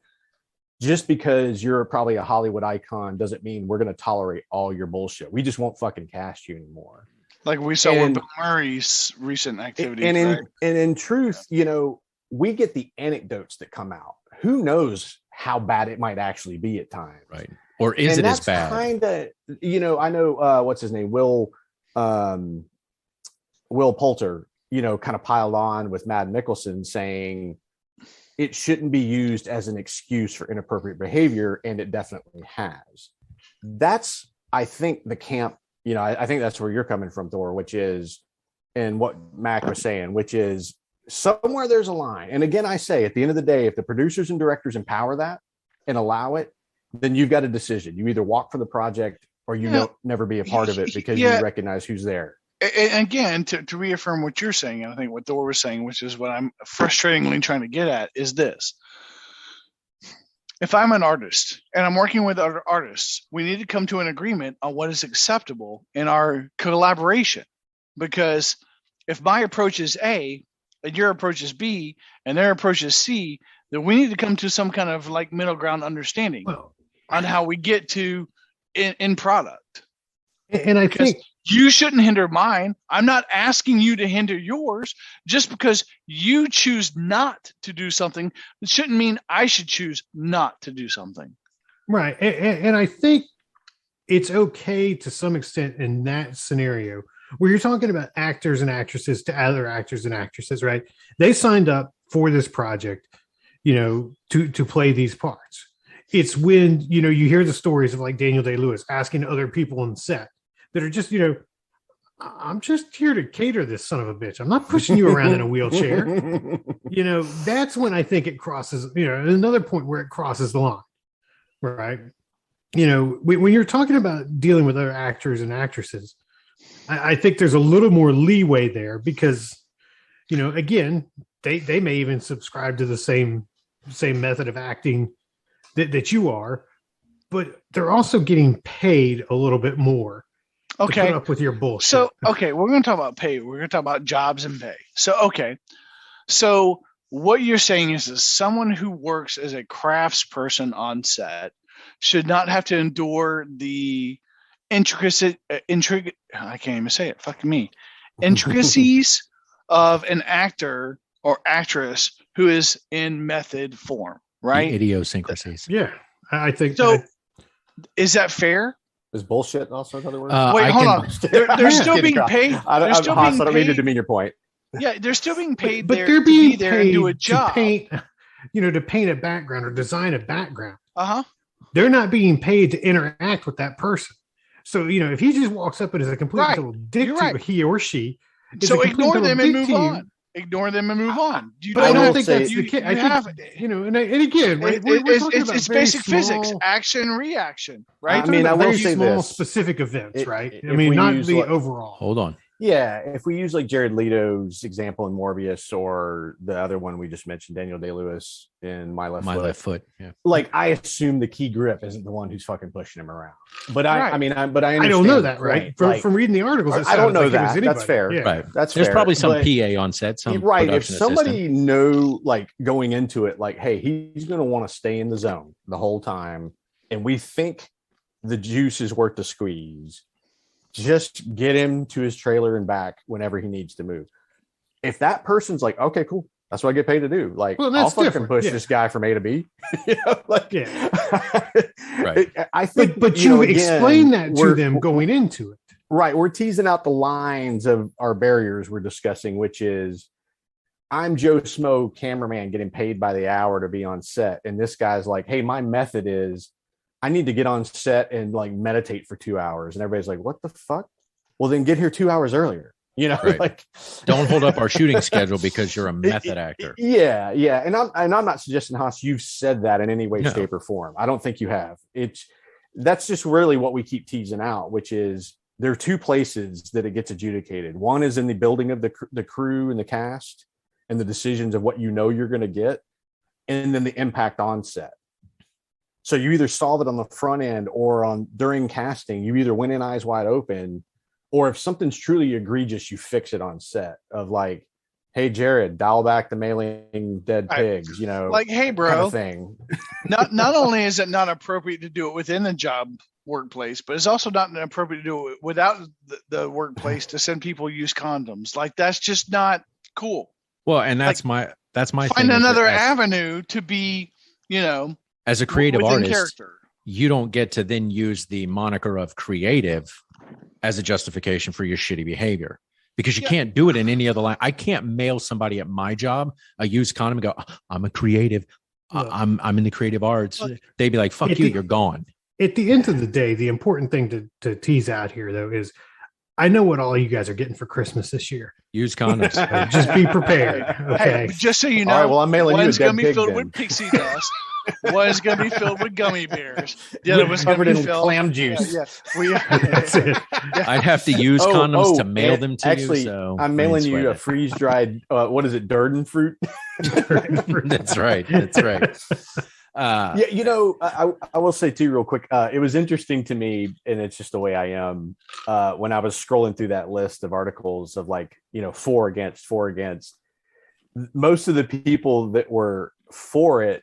just because you're probably a Hollywood icon doesn't mean we're going to tolerate all your bullshit. We just won't fucking cast you anymore. Like we saw with Bill Murray's recent activity. And in truth, we get the anecdotes that come out. Who knows how bad it might actually be at times. Right. Or is it as bad? Kind of, I know what's his name? Will Poulter, kind of piled on with Matt Mickelson saying it shouldn't be used as an excuse for inappropriate behavior, and it definitely has. That's, I think, the camp, I think that's where you're coming from, Thor, which is, and what Mac was saying, which is somewhere there's a line. And again, I say, at the end of the day, if the producers and directors empower that and allow it, then you've got a decision. You either walk for the project or you never be a part of it because you recognize who's there. And again, to reaffirm what you're saying, and I think what Thor was saying, which is what I'm frustratingly trying to get at, is this. If I'm an artist and I'm working with other artists, we need to come to an agreement on what is acceptable in our collaboration. Because if my approach is A and your approach is B and their approach is C, then we need to come to some kind of like middle ground understanding on how we get to in product. And I think you shouldn't hinder mine. I'm not asking you to hinder yours. Just because you choose not to do something, it shouldn't mean I should choose not to do something. Right. And I think it's okay to some extent in that scenario where you're talking about actors and actresses to other actors and actresses, right? They signed up for this project, to play these parts. It's when, you hear the stories of like Daniel Day-Lewis asking other people on set that are just, I'm just here to cater this son of a bitch. I'm not pushing you around in a wheelchair. That's when I think it crosses, another point where it crosses the line, right? When you're talking about dealing with other actors and actresses, I think there's a little more leeway there because, again, they may even subscribe to the same method of acting that you are, but they're also getting paid a little bit more Okay. To put up with your bullshit. So, okay, we're going to talk about pay. We're going to talk about jobs and pay. So, okay. So, what you're saying is someone who works as a crafts person on set should not have to endure the I can't even say it. Fuck me. Intricacies of an actor or actress who is in method form, right? The idiosyncrasies. Yeah, I think so. Is that fair? Is bullshit also another word? Wait, hold on. They're still being paid. I don't mean to demean your point. Yeah, they're still being paid. But there they're to being be there paid and do a job. to paint, to paint a background or design a background. They're not being paid to interact with that person. So if he just walks up and is a complete total dick to he or she, so ignore them and move on. Ignore them and move on. But I don't think that's the case. I think, and again, right, it's basic physics, action, reaction, right? I mean, I will say small this. specific events, right? I mean, not the overall. Hold on. Yeah, if we use like Jared Leto's example in Morbius or the other one we just mentioned, Daniel Day-Lewis in My Left Foot. Yeah. Like, I assume the key grip isn't the one who's fucking pushing him around. But I understand. I don't know that, right? From reading the articles, I don't know that. That's fair. Yeah. Right. That's There's fair. probably some PA on set. Some right. If somebody know, like, going into it, like, hey, he's going to want to stay in the zone the whole time, and we think the juice is worth the squeeze, just get him to his trailer and back whenever he needs to move. If that person's like, okay, cool, that's what I get paid to do. Like, I'll fucking push this guy from A to B. Right. I think, but you explain that to them going into it. Right. We're teasing out the lines of our barriers we're discussing, which is I'm Joe Smo, cameraman, getting paid by the hour to be on set. And this guy's like, hey, my method is I need to get on set and like meditate for 2 hours. And everybody's like, what the fuck? Well, then get here 2 hours earlier. Right. Like, don't hold up our shooting schedule because you're a method actor. Yeah. And I'm not suggesting, Haas, you've said that in any way, shape, or form. I don't think you have. That's just really what we keep teasing out, which is there are two places that it gets adjudicated. One is in the building of the crew and the cast and the decisions of what you're going to get, and then the impact on set. So you either solve it on the front end or during casting, you either went in eyes wide open, or if something's truly egregious, you fix it on set of like, hey, Jared, dial back the mailing dead pigs, like, hey, bro, kind of thing. Not only is it not appropriate to do it within the job workplace, but it's also not appropriate to do it without the workplace to send people use condoms. Like, that's just not cool. Well, and that's my find another avenue to be, as a creative artist, character. You don't get to then use the moniker of creative as a justification for your shitty behavior, because you can't do it in any other line. I can't mail somebody at my job a used condom and go, I'm a creative. I'm in the creative arts. They'd be like, fuck you, you're gone. At the end of the day, the important thing to tease out here, though, is I know what all you guys are getting for Christmas this year. Used condoms. Just be prepared. Okay. Hey, just so you know, all right, well, I'm mailing one's you a going to be filled with pixie dust. One's going to be filled with gummy bears. The other was covered in filled clam juice. That's it. I'd have to use condoms to mail them to actually, you. So I'm mailing you a freeze dried. What is it? Durden fruit. That's right. That's right. I will say too, real quick. It was interesting to me, and it's just the way I am. When I was scrolling through that list of articles of like, for against. Most of the people that were for it,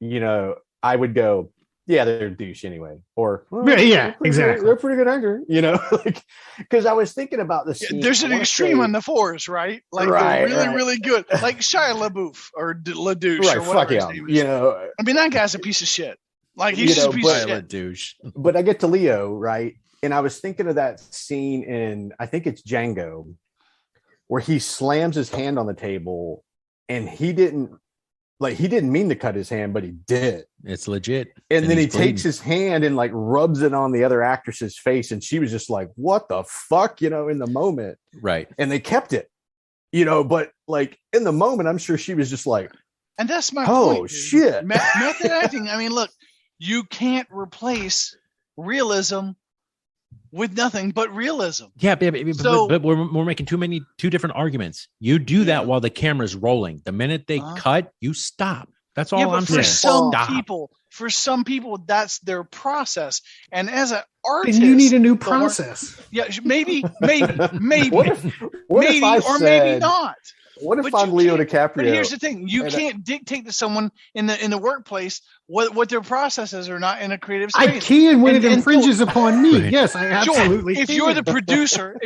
I would go, yeah, they're a douche anyway, or exactly, they're a pretty good actor, because I was thinking about this. There's an extreme on the fours, right? Like they're really, really good, like Shia LaBeouf or LaDouche, right? Or whatever fuck his name is. I mean, that guy's a piece of shit. Like, he's just a piece of shit. Douche. But I get to Leo, right? And I was thinking of that scene in, I think it's Django, where he slams his hand on the table, and he didn't mean to cut his hand, but he did. It's legit. And then he takes his hand and like rubs it on the other actress's face. And she was just like, what the fuck, in the moment. Right. And they kept it, but like in the moment, I'm sure she was just like, and that's my point. Oh, shit. Method acting. I mean, look, you can't replace realism with nothing but realism. Yeah, but we're making two different arguments. You do that while the camera's rolling. The minute they cut, you stop. That's all I'm saying. for some people, that's their process. And as an artist, and you need a new process. Yeah, maybe, what if I or said, maybe not. What if But I'm Leo DiCaprio? But here's the thing: you can't dictate to someone in the workplace what their processes are not in a creative space. I can when it infringes upon me. Right. Yes, I absolutely. If you're the producer,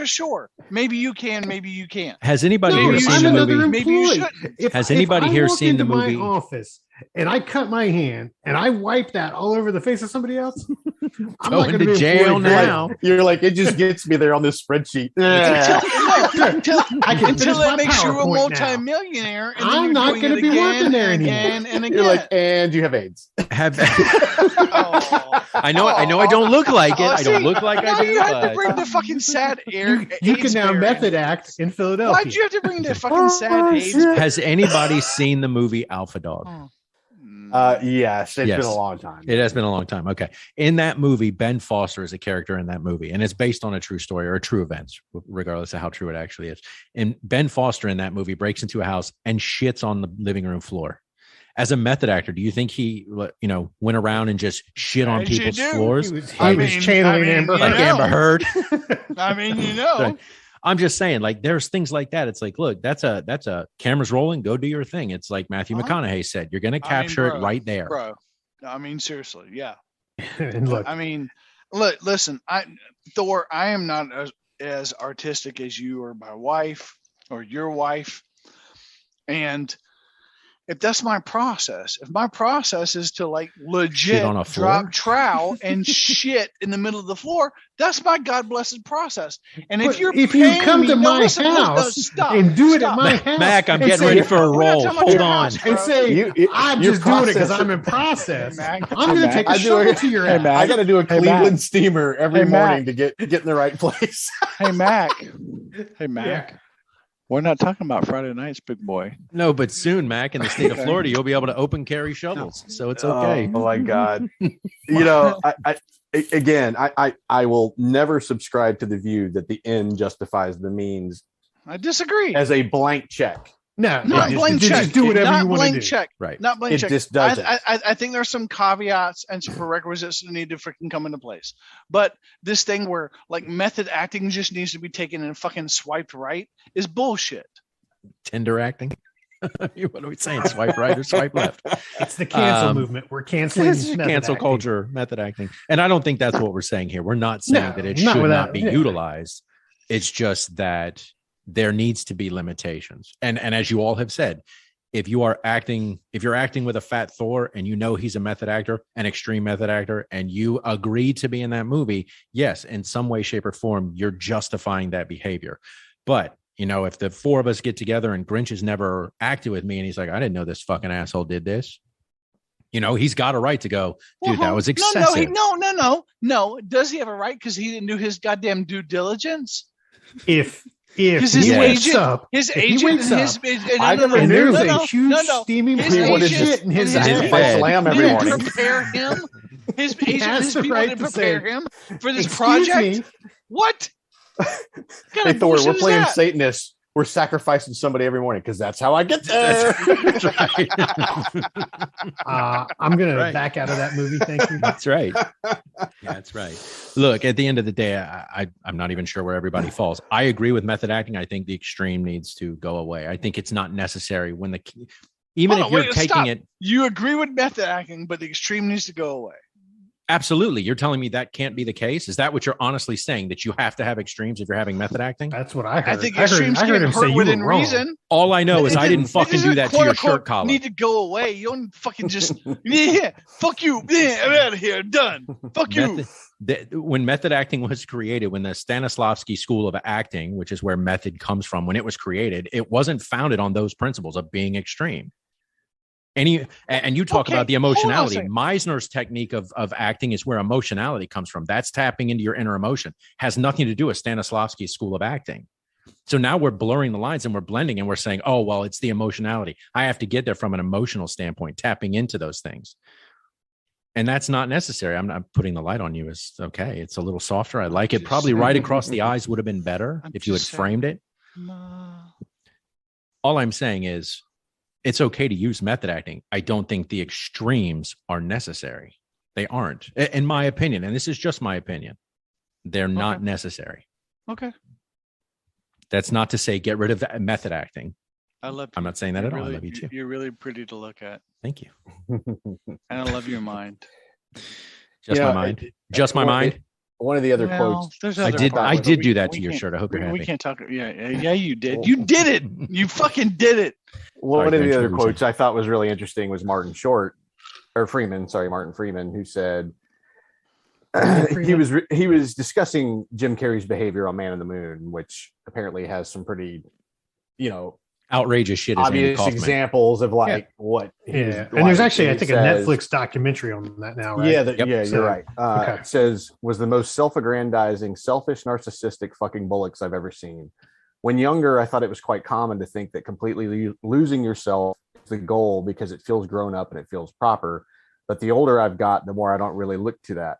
sure, maybe you can, maybe you can't. Has anybody here seen the movie? Maybe you shouldn't. Has anybody here seen the movie? My office and I cut my hand and I wipe that all over the face of somebody else. I'm going to jail now. You're like, it just gets me there on this spreadsheet. Until it makes you a multimillionaire. And I'm not going to be working there anymore. And you're like, and you have AIDS. I know I don't look like it. I don't look like I do. You have to bring the fucking sad air. You can now method act in Philadelphia. Why'd you have to bring the fucking sad AIDS? Has anybody seen the movie Alpha Dog? Yes, it's been a long time. It has been a long time. Okay. In that movie, Ben Foster is a character in that movie, and it's based on a true story or true events, regardless of how true it actually is. And Ben Foster in that movie breaks into a house and shits on the living room floor. As a method actor, do you think he, went around and just shit on people's floors? He was channeling Amber, like Amber Heard. I'm just saying, like, there's things like that. It's like, look, that's a camera's rolling. Go do your thing. It's like Matthew McConaughey said, you're going to capture it right there. Bro. I mean, seriously. Yeah. And look, I mean, listen, Thor, I am not as artistic as you or my wife or your wife. And if that's my process, if my process is to like legit drop trowel and shit in the middle of the floor, that's my God blessed process. And if you come to my house and do it at my house, Mac, I'm getting ready for a roll. Hold on, and say I'm just doing it because I'm in process. I'm going to take a shovel to your ass. I got to do a Cleveland steamer every morning to get in the right place. Hey Mac. We're not talking about Friday nights, big boy. No, but soon, Mac, in the state of Florida, you'll be able to open carry shovels, so it's okay. Oh my God! I will never subscribe to the view that the end justifies the means. I disagree. As a blank check. No, not blank check. Just do whatever you want to do. Check. Right. Not blank check. It just doesn't. I think there's some caveats and some prerequisites that need to freaking come into place. But this thing where like method acting just needs to be taken and fucking swiped right is bullshit. Tinder acting? What are we saying? Swipe right or swipe left? It's the cancel movement. We're canceling cancel culture, method acting. And I don't think that's what we're saying here. We're not saying that it should not be utilized. It's just that there needs to be limitations. And as you all have said, if you're acting with a fat Thor and you know he's a method actor, an extreme method actor, and you agree to be in that movie, yes, in some way, shape, or form, you're justifying that behavior. But if the four of us get together and Grinch has never acted with me and he's like, I didn't know this fucking asshole did this. He's got a right to go, dude, that was excessive. No. Does he have a right? Because he didn't do his goddamn due diligence. If his agent, I never knew there's a huge steaming pool of shit in his slam every morning. Prepare him. His agent, his people didn't prepare him for this project. What? Hey Thor, we're playing Satanists. We're sacrificing somebody every morning because that's how I get there. I'm going to back out of that movie. Thank you. That's right. Yeah, that's right. Look, at the end of the day, I'm not even sure where everybody falls. I agree with method acting. I think the extreme needs to go away. I think it's not necessary when if you're taking it. You agree with method acting, but the extreme needs to go away. Absolutely. You're telling me that can't be the case? Is that what you're honestly saying, that you have to have extremes if you're having method acting? That's what I heard. I think extremes get hurt within reason. All I know is I didn't fucking do that to your shirt collar. Need to go away. You don't fucking just, fuck you. Yeah, I'm out of here. Done. Fuck you. When method acting was created, when the Stanislavski School of Acting, which is where method comes from, when it was created, it wasn't founded on those principles of being extreme. And you talk about the emotionality. Meisner's technique of acting is where emotionality comes from. That's tapping into your inner emotion. Has nothing to do with Stanislavski's School of Acting. So now we're blurring the lines and we're blending and we're saying, oh, well, it's the emotionality. I have to get there from an emotional standpoint, tapping into those things. And that's not necessary. I'm not putting the light on you. It's okay. It's a little softer. I like it. Probably right across the eyes would have been better if you had framed it. All I'm saying is, it's okay to use method acting. I don't think the extremes are necessary. They aren't, in my opinion. And this is just my opinion. They're not necessary. Okay. That's not to say get rid of that method acting. I love you. I'm not saying that at all. I Really, love you too. You're really pretty to look at. Thank you. And I love your mind. Just my mind. Just my mind. One of the other quotes. I did do that to your shirt. I hope you're happy. We can't talk. Yeah, you did. You did it. You fucking did it. One of the other quotes I thought was really interesting was Martin Freeman, who said he was discussing Jim Carrey's behavior on Man on the Moon, which apparently has some pretty, outrageous shit. Obvious examples of what. And there's actually, I think, a Netflix documentary on that now, right? You're right. It says, was the most self-aggrandizing, selfish, narcissistic fucking bullocks I've ever seen. When younger, I thought it was quite common to think that completely losing yourself is the goal because it feels grown up and it feels proper. But the older I've got, the more I don't really look to that.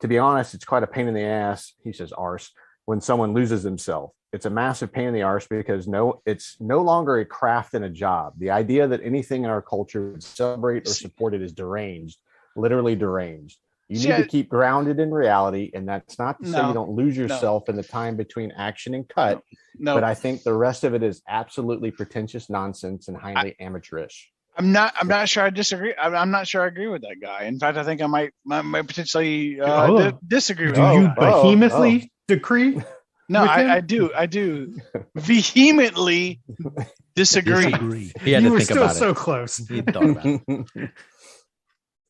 To be honest, it's quite a pain in the ass, he says, arse, when someone loses himself. It's a massive pain in the arse because it's no longer a craft and a job. The idea that anything in our culture would celebrate or support it is deranged, literally deranged. You need to keep grounded in reality, and that's not to say you don't lose yourself in the time between action and cut. But I think the rest of it is absolutely pretentious nonsense and highly amateurish. I'm not sure I disagree. I'm not sure I agree with that guy. In fact, I think I might potentially disagree with you. Do you vehemently decree? No, I do vehemently disagree. You were still so close. He thought about it.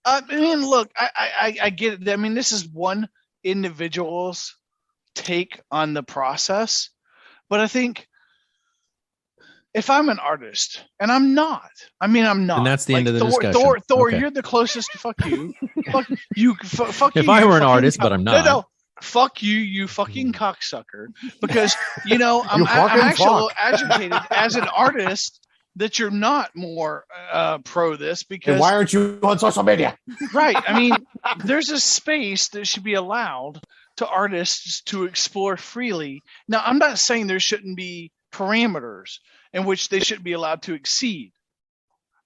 I mean, look, I get it. I mean, this is one individual's take on the process, but I think if I'm an artist, and I'm not, and that's the end of the discussion. Thor, you're the closest to fuck you. Fuck you. Fuck you. If I were an artist, but I'm not. No. Fuck you, you fucking cocksucker. Because, I'm actually agitated as an artist that you're not more pro this. Because and why aren't you on social media? Right. I mean, there's a space that should be allowed to artists to explore freely. Now, I'm not saying there shouldn't be parameters in which they shouldn't be allowed to exceed.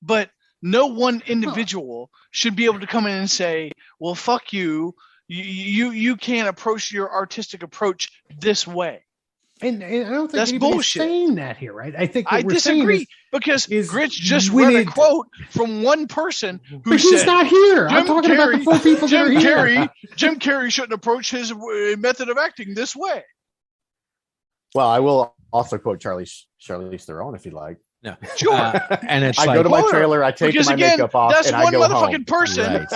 But no one individual should be able to come in and say, well, fuck you. You can't approach your artistic approach this way. And I don't think that's bullshit. Saying that here, right? I think I disagree because Gritch just read a quote from one person who said, he's not here. I'm talking about the 4 people that are here. Jim Carrey shouldn't approach his method of acting this way. Well, I will also quote Charlize Theron if you like. No, sure. And it's I go to my trailer, I take my makeup off, that's and I go home. That's one motherfucking person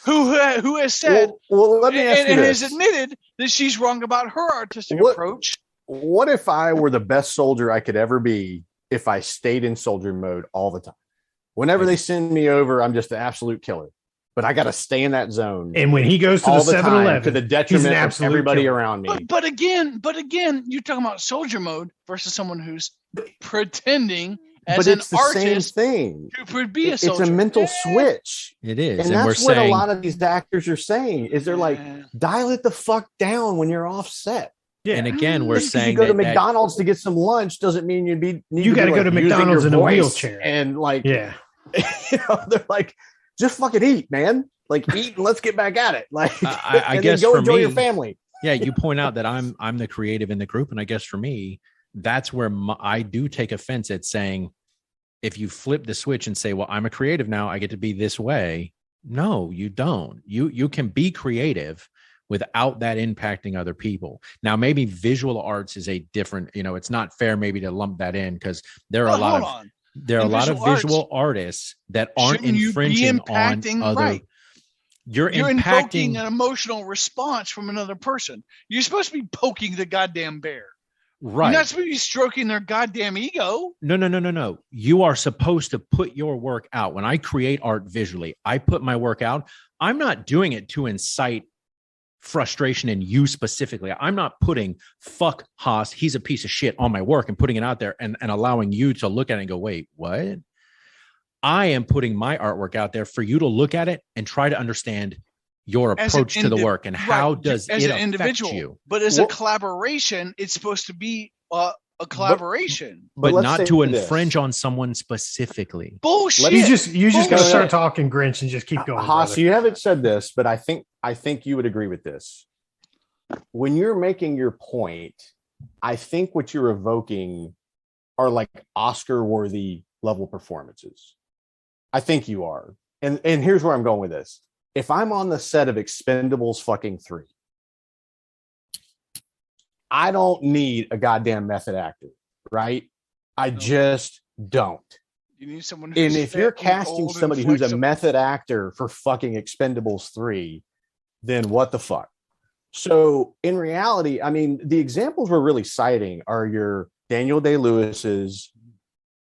who has said, well, let me ask you this. Has admitted that she's wrong about her artistic approach. What if I were the best soldier I could ever be if I stayed in soldier mode all the time? Whenever they send me over, I'm just an absolute killer. But I got to stay in that zone. And when he goes to the 7-Eleven, to the detriment of everybody around me. But again, you're talking about soldier mode versus someone who's pretending as an artist same thing. Who would be a soldier. It's a mental switch. It is. And that's what a lot of these actors are saying is they're like, dial it the fuck down when you're offset. Yeah. And again, we're saying you go to McDonald's to get some lunch doesn't mean you got to go to McDonald's in a wheelchair. And they're like, just fucking eat, man. Like eat and let's get back at it. Like I guess go for enjoy me, your family. Yeah, you point out that I'm the creative in the group, and I guess for me, that's where I do take offense at saying, if you flip the switch and say, well, I'm a creative now, I get to be this way. No, you don't. You can be creative without that impacting other people. Now, maybe visual arts is a different, it's not fair maybe to lump that in because there are a lot of visual artists that aren't infringing on other. Right. You're invoking an emotional response from another person. You're supposed to be poking the goddamn bear. Right. You're not supposed to be stroking their goddamn ego. No. You are supposed to put your work out. When I create art visually, I put my work out. I'm not doing it to incite frustration in you specifically. I'm not putting fuck Haas, he's a piece of shit on my work and putting it out there and allowing you to look at it and go, wait, what? I am putting my artwork out there for you to look at it and try to understand your approach to the work and how does it affect you. But as a collaboration, it's supposed to be a collaboration, but let's not say to this. infringe on someone specifically. Bullshit. You just got to Bullshit. start talking Grinch and just keep going. Haas, brother. you haven't said this, but I think you would agree with this. When you're making your point, I think what you're evoking are like Oscar-worthy level performances. I think you are. And here's where I'm going with this. If I'm on the set of Expendables fucking 3, I don't need a goddamn method actor, right? I just don't. You need someone. And if you're casting somebody who's a method actor for fucking Expendables 3, then what the fuck? So in reality, I mean, the examples we're really citing are your Daniel Day-Lewis's,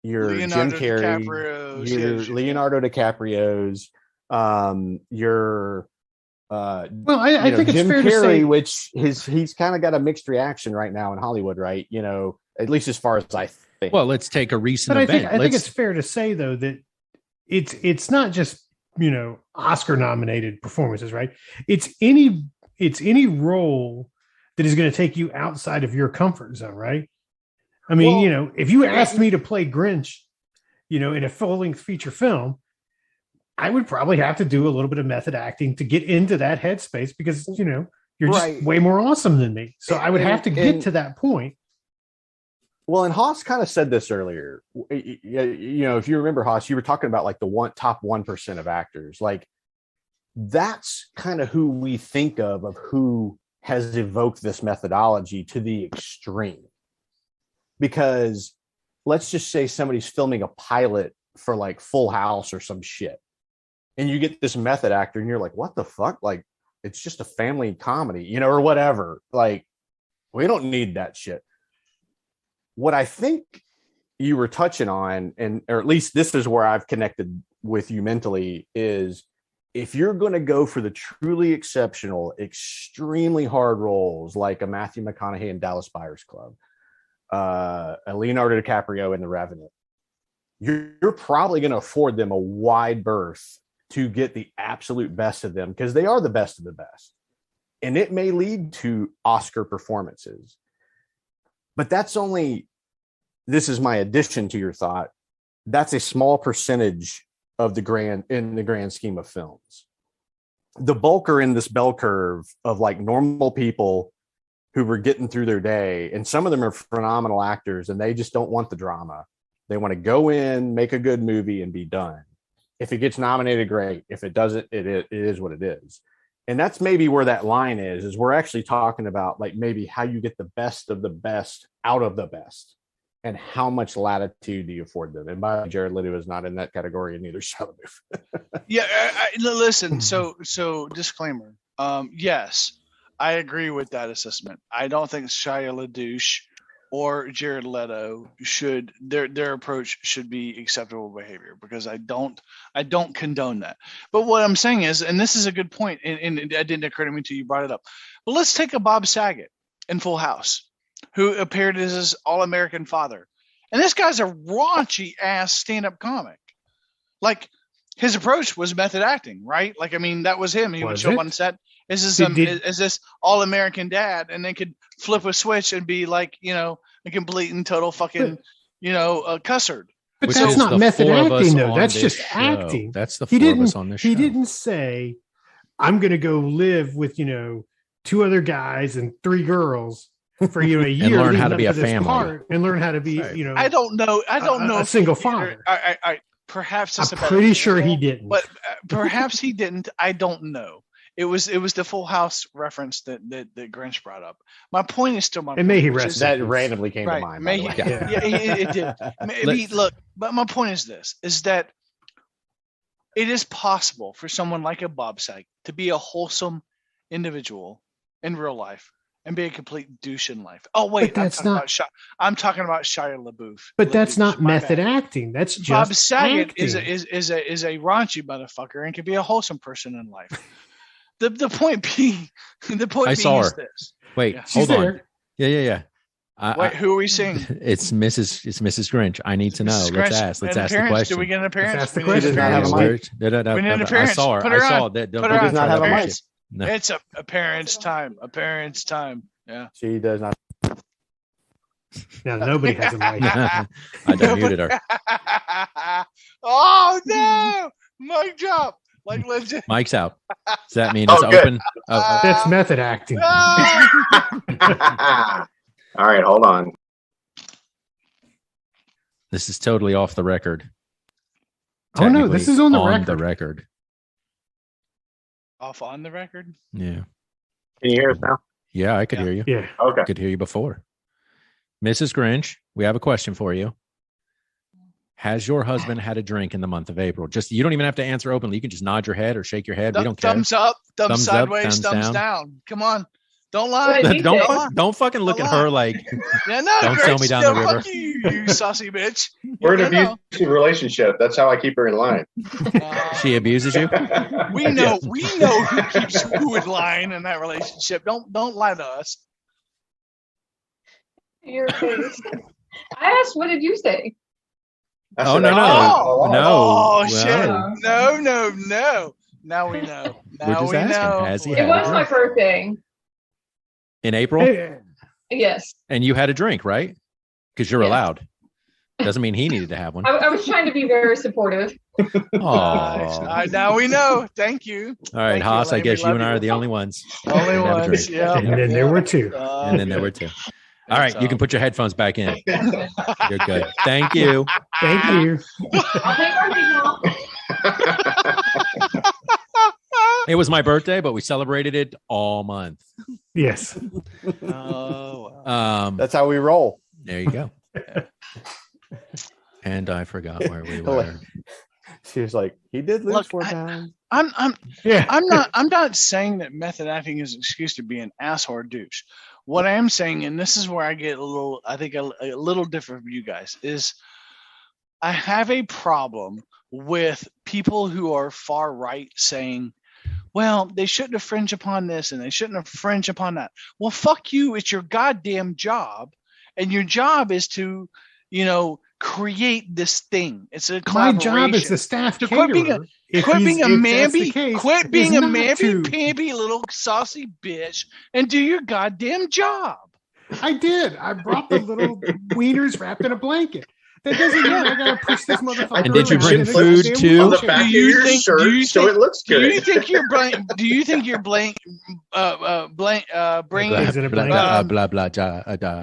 your Leonardo Jim Carrey, DiCaprio's, your Leonardo DiCaprio's, your Well, I think it's Jim fair Carrey, to say, which he's kind of got a mixed reaction right now in Hollywood, right? You know, at least as far as I think. Well, let's take a recent but event. I think it's fair to say though that it's not just Oscar nominated performances, right? It's any role that is going to take you outside of your comfort zone, right? I mean, if you asked me to play Grinch, in a full-length feature film, I would probably have to do a little bit of method acting to get into that headspace because, you're just way more awesome than me. So I would have to get to that point. Well, and Haas kind of said this earlier. If you remember, Haas, you were talking about like the top 1% of actors. Like that's kind of who we think of who has evoked this methodology to the extreme. Because let's just say somebody's filming a pilot for like Full House or some shit. And you get this method actor and you're like, what the fuck? Like, it's just a family comedy, or whatever. Like, we don't need that shit. What I think you were touching on, or at least this is where I've connected with you mentally, is if you're going to go for the truly exceptional, extremely hard roles like a Matthew McConaughey in Dallas Buyers Club, a Leonardo DiCaprio in The Revenant, you're probably going to afford them a wide berth to get the absolute best of them because they are the best of the best. And it may lead to Oscar performances. But this is my addition to your thought. That's a small percentage of in the grand scheme of films. The bulk are in this bell curve of like normal people who were getting through their day. And some of them are phenomenal actors and they just don't want the drama. They want to go in, make a good movie and be done. If it gets nominated, great. If it doesn't, it is what it is. And that's maybe where that line is we're actually talking about like maybe how you get the best of the best out of the best and how much latitude do you afford them. And by the way, Jared Leto is not in that category and neither Shia LaBeouf. Yeah, listen, so disclaimer. Yes, I agree with that assessment. I don't think Shia LaDouche or Jared Leto their approach should be acceptable behavior because I don't condone that. But what I'm saying is, and this is a good point, and it didn't occur to me until you brought it up. But let's take a Bob Saget in Full House, who appeared as his all-American father, and this guy's a raunchy ass stand-up comic. Like his approach was method acting, right? Like I mean, that was him. He would show up on set. Is this all-American dad, and then could flip a switch and be like, a complete and total fucking, cussard. But that's not method acting, though. That's just acting. That's the four of us on this show. He didn't say, I'm going to go live with, 2 other guys and 3 girls for, a year. And learn how to be a family. And learn how to be, I don't know. A single father. Perhaps I'm pretty sure he didn't. But perhaps he didn't. I don't know. It was the Full House reference that Grinch brought up. My point is still my point. And may he rest. That randomly came to mind. It did. Maybe, look, but my point is this: is that it is possible for someone like a Bob Saget to be a wholesome individual in real life and be a complete douche in life. Oh wait, I'm talking about Shia LaBeouf. But that's not method acting. That's just Bob Saget acting. is a raunchy motherfucker and can be a wholesome person in life. The point being is this. Wait, yeah. Hold on. Yeah. Wait, who are we seeing? It's Mrs. Grinch. I need to know. Let's ask the question. Do we get an appearance? Let's ask the question. We need an appearance. I saw her. I saw that. She does not have a mic. No. It's a parent's time. Yeah. She does not. Now nobody has a mic. I muted her. Oh no! Mic drop. Like legend. Mike's out. Does that mean it's Oh, good. open? Oh, That's method acting. Ah! All right, hold on. this is totally off the record. Oh no, this is on the record. record. Off on the record. Yeah. Can you hear us now? Yeah, I could hear you. Yeah. Okay. I could hear you before. Mrs. Grinch, we have a question for you. Has your husband had a drink in the month of April? Just you don't even have to answer openly. You can just nod your head or shake your head. We don't care. Thumbs up, thumbs Thumbs up, sideways, thumbs thumbs down. down. Come on. Don't lie. Don't fucking look at her like Yeah, no, don't Grinch, sell me down no, the river. fuck you saucy bitch. We're in Yeah, an no. abusive relationship. That's how I keep her in line. She abuses you. We know who keeps who in line in that relationship. Don't lie to us. Your face. I asked, what did you say? I Oh, said no, I- no. No. Oh well, shit. No. Now we know. We're Now just we asking, know. has he It had a was my drink? birthday. In April? Hey, Yes. And you had a drink, right? Because you're Yes. allowed. Doesn't mean he needed to have one. I was trying to be very supportive. Oh. Now we know. Thank you. All right, Thank you, Haas, I Elaine. guess We you love and I you. are the only ones. Only Didn't have a ones. drink. Yeah. and then there were two. And then there were two. All right, you can put your headphones back in. You're good. Thank you. Thank you. I'll take our now. It was my birthday, but we celebrated it all month. Yes. Oh, wow. That's how we roll. There you go. And I forgot where we were. She was like, he did lose Look, 4 pounds. Yeah. I'm not saying that method acting is an excuse to be an asshole or douche. What I am saying, and this is where I get a little different from you guys, is I have a problem with people who are far right saying, well, they shouldn't infringe upon this and they shouldn't infringe upon that. Well, fuck you. It's your goddamn job. And your job is to, create this thing. It's a My collaboration. job as the staff To quit being caterer. Quit being a mamby, is not to- pamby little saucy bitch and do your goddamn job. I did. I brought the little wieners wrapped in a blanket. That doesn't mean I gotta push this motherfucker. And did you around bring in a food, goddamn too? On the wheelchair. back of Do you your think- shirt, do you so think- it looks Do you good. think you're bringing? Is it a blanket? Blah, blah,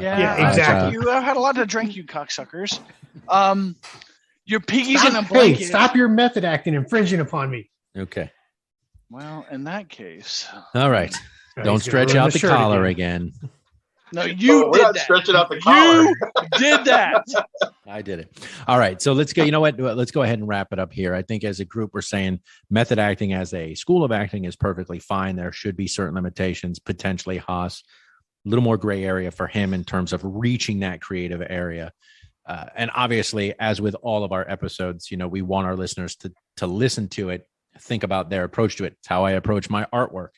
Yeah, exactly. You had a lot to drink, you cocksuckers. Your piggies in a Hey, blanket. stop your method acting, infringing upon me. Okay. Well, in that case, All right. Oh, Don't he's gonna stretch ruin out the shirt collar again. no, you we're did not that. stretching out the collar. You did that. I did it. All right. So let's go. You know what? Let's go ahead and wrap it up here. I think as a group, we're saying method acting as a school of acting is perfectly fine. There should be certain limitations, potentially Haas, a little more gray area for him in terms of reaching that creative area. And obviously, as with all of our episodes, we want our listeners to listen to it, think about their approach to it. It's how I approach my artwork.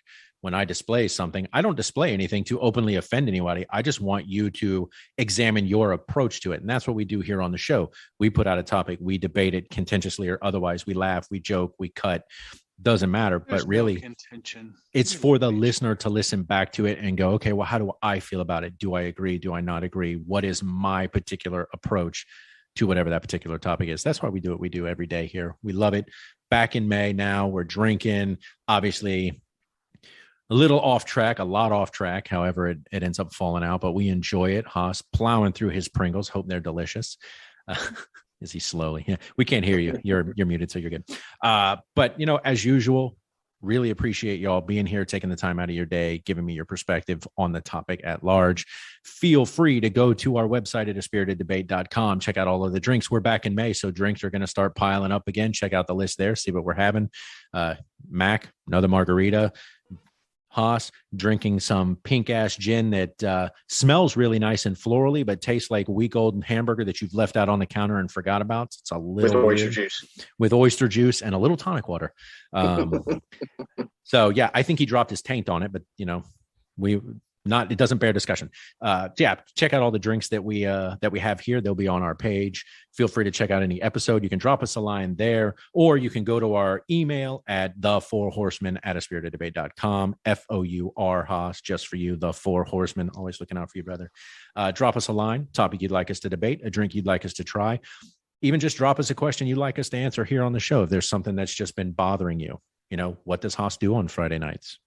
When I display something, I don't display anything to openly offend anybody. I just want you to examine your approach to it. And that's what we do here on the show. We put out a topic, we debate it contentiously or otherwise. We laugh, we joke, we cut. Doesn't matter. There's but really, no contention. it's for the listener to listen back to it and go, okay, well, how do I feel about it? Do I agree? Do I not agree? What is my particular approach to whatever that particular topic is? That's why we do what we do every day here. We love it. Back in May now, we're drinking, obviously a little off track, a lot off track. However, it ends up falling out, but we enjoy it. Haas plowing through his Pringles, hope they're delicious. Is he slowly? Yeah, we can't hear you. You're muted, so you're good. But as usual, really appreciate y'all being here, taking the time out of your day, giving me your perspective on the topic at large. Feel free to go to our website at aspiriteddebate.com. Check out all of the drinks. We're back in May, so drinks are going to start piling up again. Check out the list there, see what we're having. Mac, another margarita. Haas drinking some pink ass gin that smells really nice and florally, but tastes like week old hamburger that you've left out on the counter and forgot about. It's a little With oyster weird. juice. With oyster juice and a little tonic water. So yeah, I think he dropped his taint on it, but we It doesn't bear discussion. Yeah, check out all the drinks that we have here. They'll be on our page. Feel free to check out any episode. You can drop us a line there, or you can go to our email at the4horsemen@aspiritedebate.com. FOUR Haas, just for you, the Four Horsemen. Always looking out for you, brother. Drop us a line, topic you'd like us to debate, a drink you'd like us to try. Even just drop us a question you'd like us to answer here on the show. If there's something that's just been bothering you, what does Haas do on Friday nights?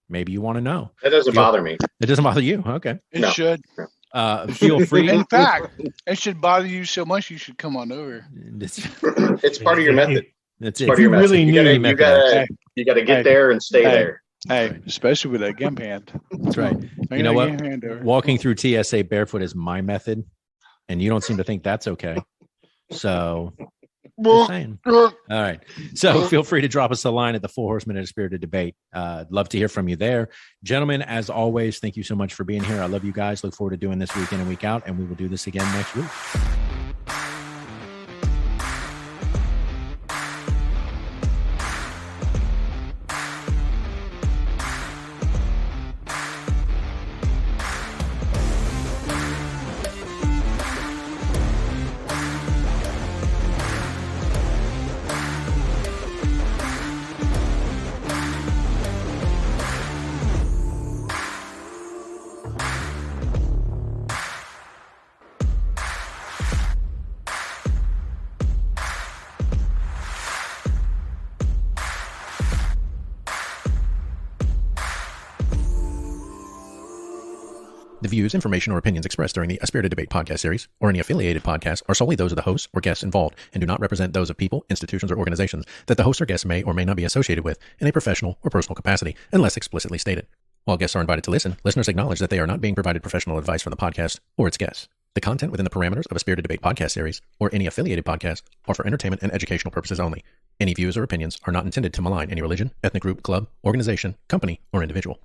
Maybe you want to know. That doesn't bother me. It doesn't bother you. Okay. It should. Feel free. In fact, it should bother you so much you should come on over. It's part of your method. That's It's it. part of your really method. need You gotta get there and stay there. Hey, especially with that gimp hand. That's right. You know what? Walking through TSA barefoot is my method, and you don't seem to think that's okay. So, just saying. All right. So feel free to drop us a line at the Four Horsemen at a Spirited Debate. Love to hear from you there. Gentlemen, as always, thank you so much for being here. I love you guys. Look forward to doing this week in and week out, and we will do this again next week. The views, information, or opinions expressed during the A Spirited Debate podcast series or any affiliated podcast are solely those of the hosts or guests involved and do not represent those of people, institutions, or organizations that the hosts or guests may or may not be associated with in a professional or personal capacity, unless explicitly stated. While guests are invited to listen, listeners acknowledge that they are not being provided professional advice from the podcast or its guests. The content within the parameters of A Spirited Debate podcast series or any affiliated podcast are for entertainment and educational purposes only. Any views or opinions are not intended to malign any religion, ethnic group, club, organization, company, or individual.